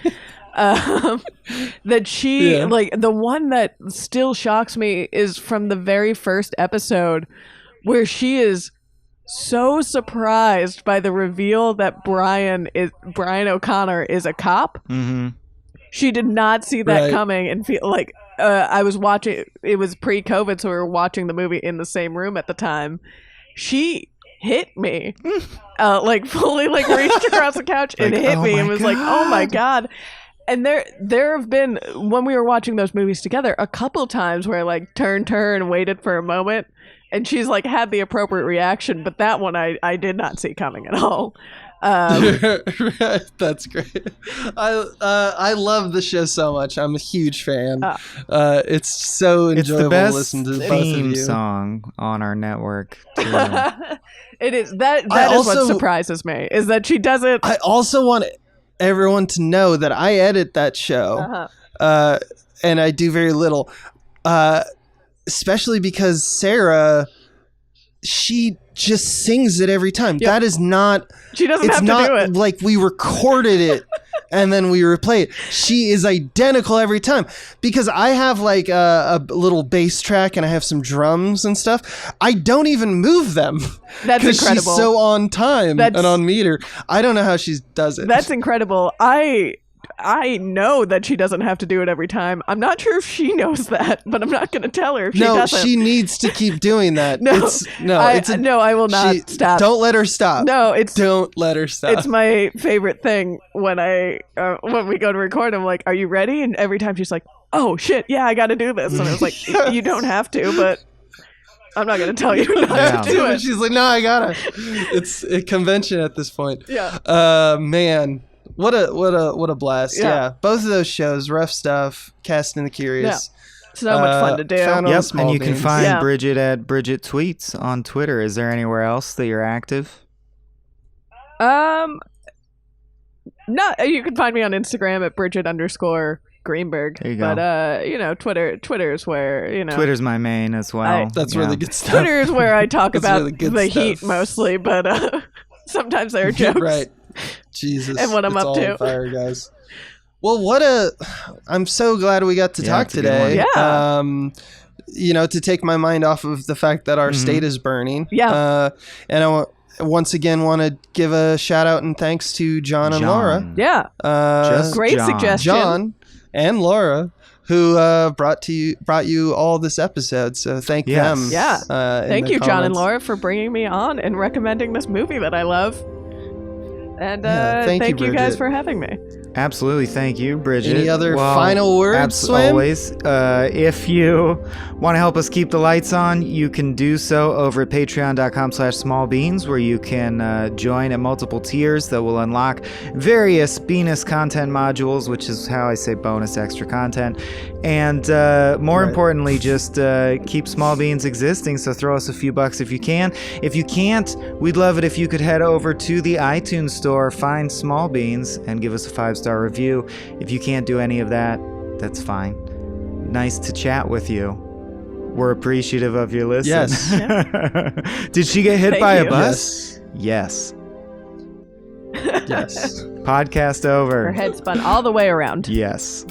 [SPEAKER 1] That she like the one that still shocks me is from the very first episode where she is so surprised by the reveal that Brian O'Connor is a cop.
[SPEAKER 2] Mm-hmm.
[SPEAKER 1] She did not see that coming and feel like I was watching. It was pre-COVID, so we were watching the movie in the same room at the time. She hit me, like fully like reached across the couch and hit me and was like, "Oh my God." And there have been, when we were watching those movies together, a couple times where I like turned to her and waited for a moment, and she's like had the appropriate reaction, but that one I did not see coming at all.
[SPEAKER 3] That's great. I love the show so much. I'm a huge fan. It's so enjoyable to listen to both of you.
[SPEAKER 2] It's the best theme song on our network.
[SPEAKER 1] It is. That is what surprises me, is that she doesn't.
[SPEAKER 3] I also want everyone to know that I edit that show, and I do very little, especially because Sarah, she just sings it every time. That is not.
[SPEAKER 1] She doesn't have to do it.
[SPEAKER 3] Like we recorded it and then we replay it. She is identical every time, because I have like a little bass track and I have some drums and stuff. I don't even move them.
[SPEAKER 1] That's incredible.
[SPEAKER 3] She's so on time and on meter. I don't know how she does it.
[SPEAKER 1] That's incredible. I know that she doesn't have to do it every time. I'm not sure if she knows that, but I'm not going to tell her if she doesn't.
[SPEAKER 3] No, she needs to keep doing that.
[SPEAKER 1] I will not stop.
[SPEAKER 3] Don't let her stop. Don't let her stop.
[SPEAKER 1] It's my favorite thing when we go to record. I'm like, "Are you ready?" And every time she's like, "Oh shit, yeah, I got to do this." And I was like, "You don't have to, but I'm not going to tell you not to do it."
[SPEAKER 3] She's like, "No, I gotta." It's a convention at this point.
[SPEAKER 1] Yeah.
[SPEAKER 3] Man. What a blast. Yeah. Both of those shows, Rough Stuff, Cast and the Curious.
[SPEAKER 1] Yeah. So much fun to do.
[SPEAKER 2] And you can find Bridgett at Bridgett Tweets on Twitter. Is there anywhere else that you're active?
[SPEAKER 1] No, you can find me on Instagram at Bridgett_Greenberg.
[SPEAKER 2] There you go.
[SPEAKER 1] But Twitter's where,
[SPEAKER 2] Twitter's my main as well.
[SPEAKER 3] That's where the good stuff.
[SPEAKER 1] Twitter is where I talk about the heat mostly, but sometimes there are jokes.
[SPEAKER 3] Right. Jesus.
[SPEAKER 1] And what I'm up to.
[SPEAKER 3] On fire, guys. Well, I'm so glad we got to talk today.
[SPEAKER 1] Yeah.
[SPEAKER 3] To take my mind off of the fact that our state is burning.
[SPEAKER 1] Yeah.
[SPEAKER 3] And I once again want to give a shout out and thanks to John and Laura.
[SPEAKER 1] Yeah. Great suggestion.
[SPEAKER 3] John and Laura, who brought you all this episode. So thank them.
[SPEAKER 1] Yeah. Thank you, John and Laura, for bringing me on and recommending this movie that I love. And thank you guys for having me.
[SPEAKER 2] Absolutely. Thank you, Bridgett.
[SPEAKER 3] Any other final words, Swim?
[SPEAKER 2] Always. If you want to help us keep the lights on, you can do so over at patreon.com/smallbeans, where you can join at multiple tiers that will unlock various Beanus content modules, which is how I say bonus extra content. And more importantly, just keep Small Beans existing. So throw us a few bucks if you can. If you can't, we'd love it if you could head over to the iTunes store, find Small Beans, and give us a 5-star review. If you can't do any of that, that's fine. Nice to chat with you. We're appreciative of your listen.
[SPEAKER 3] Yes.
[SPEAKER 2] Did she get hit by a
[SPEAKER 3] bus?
[SPEAKER 2] Yes.
[SPEAKER 3] Yes.
[SPEAKER 2] Podcast over.
[SPEAKER 1] Her head spun all the way around.
[SPEAKER 2] Yes.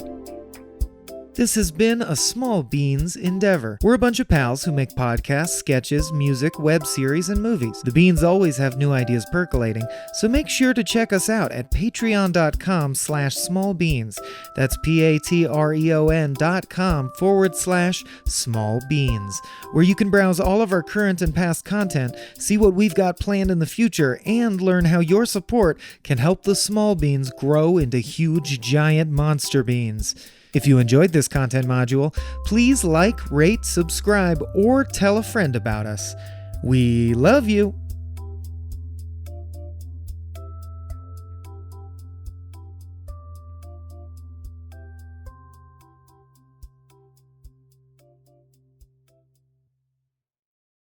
[SPEAKER 4] This has been a Small Beans endeavor. We're a bunch of pals who make podcasts, sketches, music, web series, and movies. The Beans always have new ideas percolating, so make sure to check us out at patreon.com/smallbeans. That's patreon.com/smallbeans, where you can browse all of our current and past content, see what we've got planned in the future, and learn how your support can help the Small Beans grow into huge, giant monster beans. If you enjoyed this content module, please like, rate, subscribe, or tell a friend about us. We love you.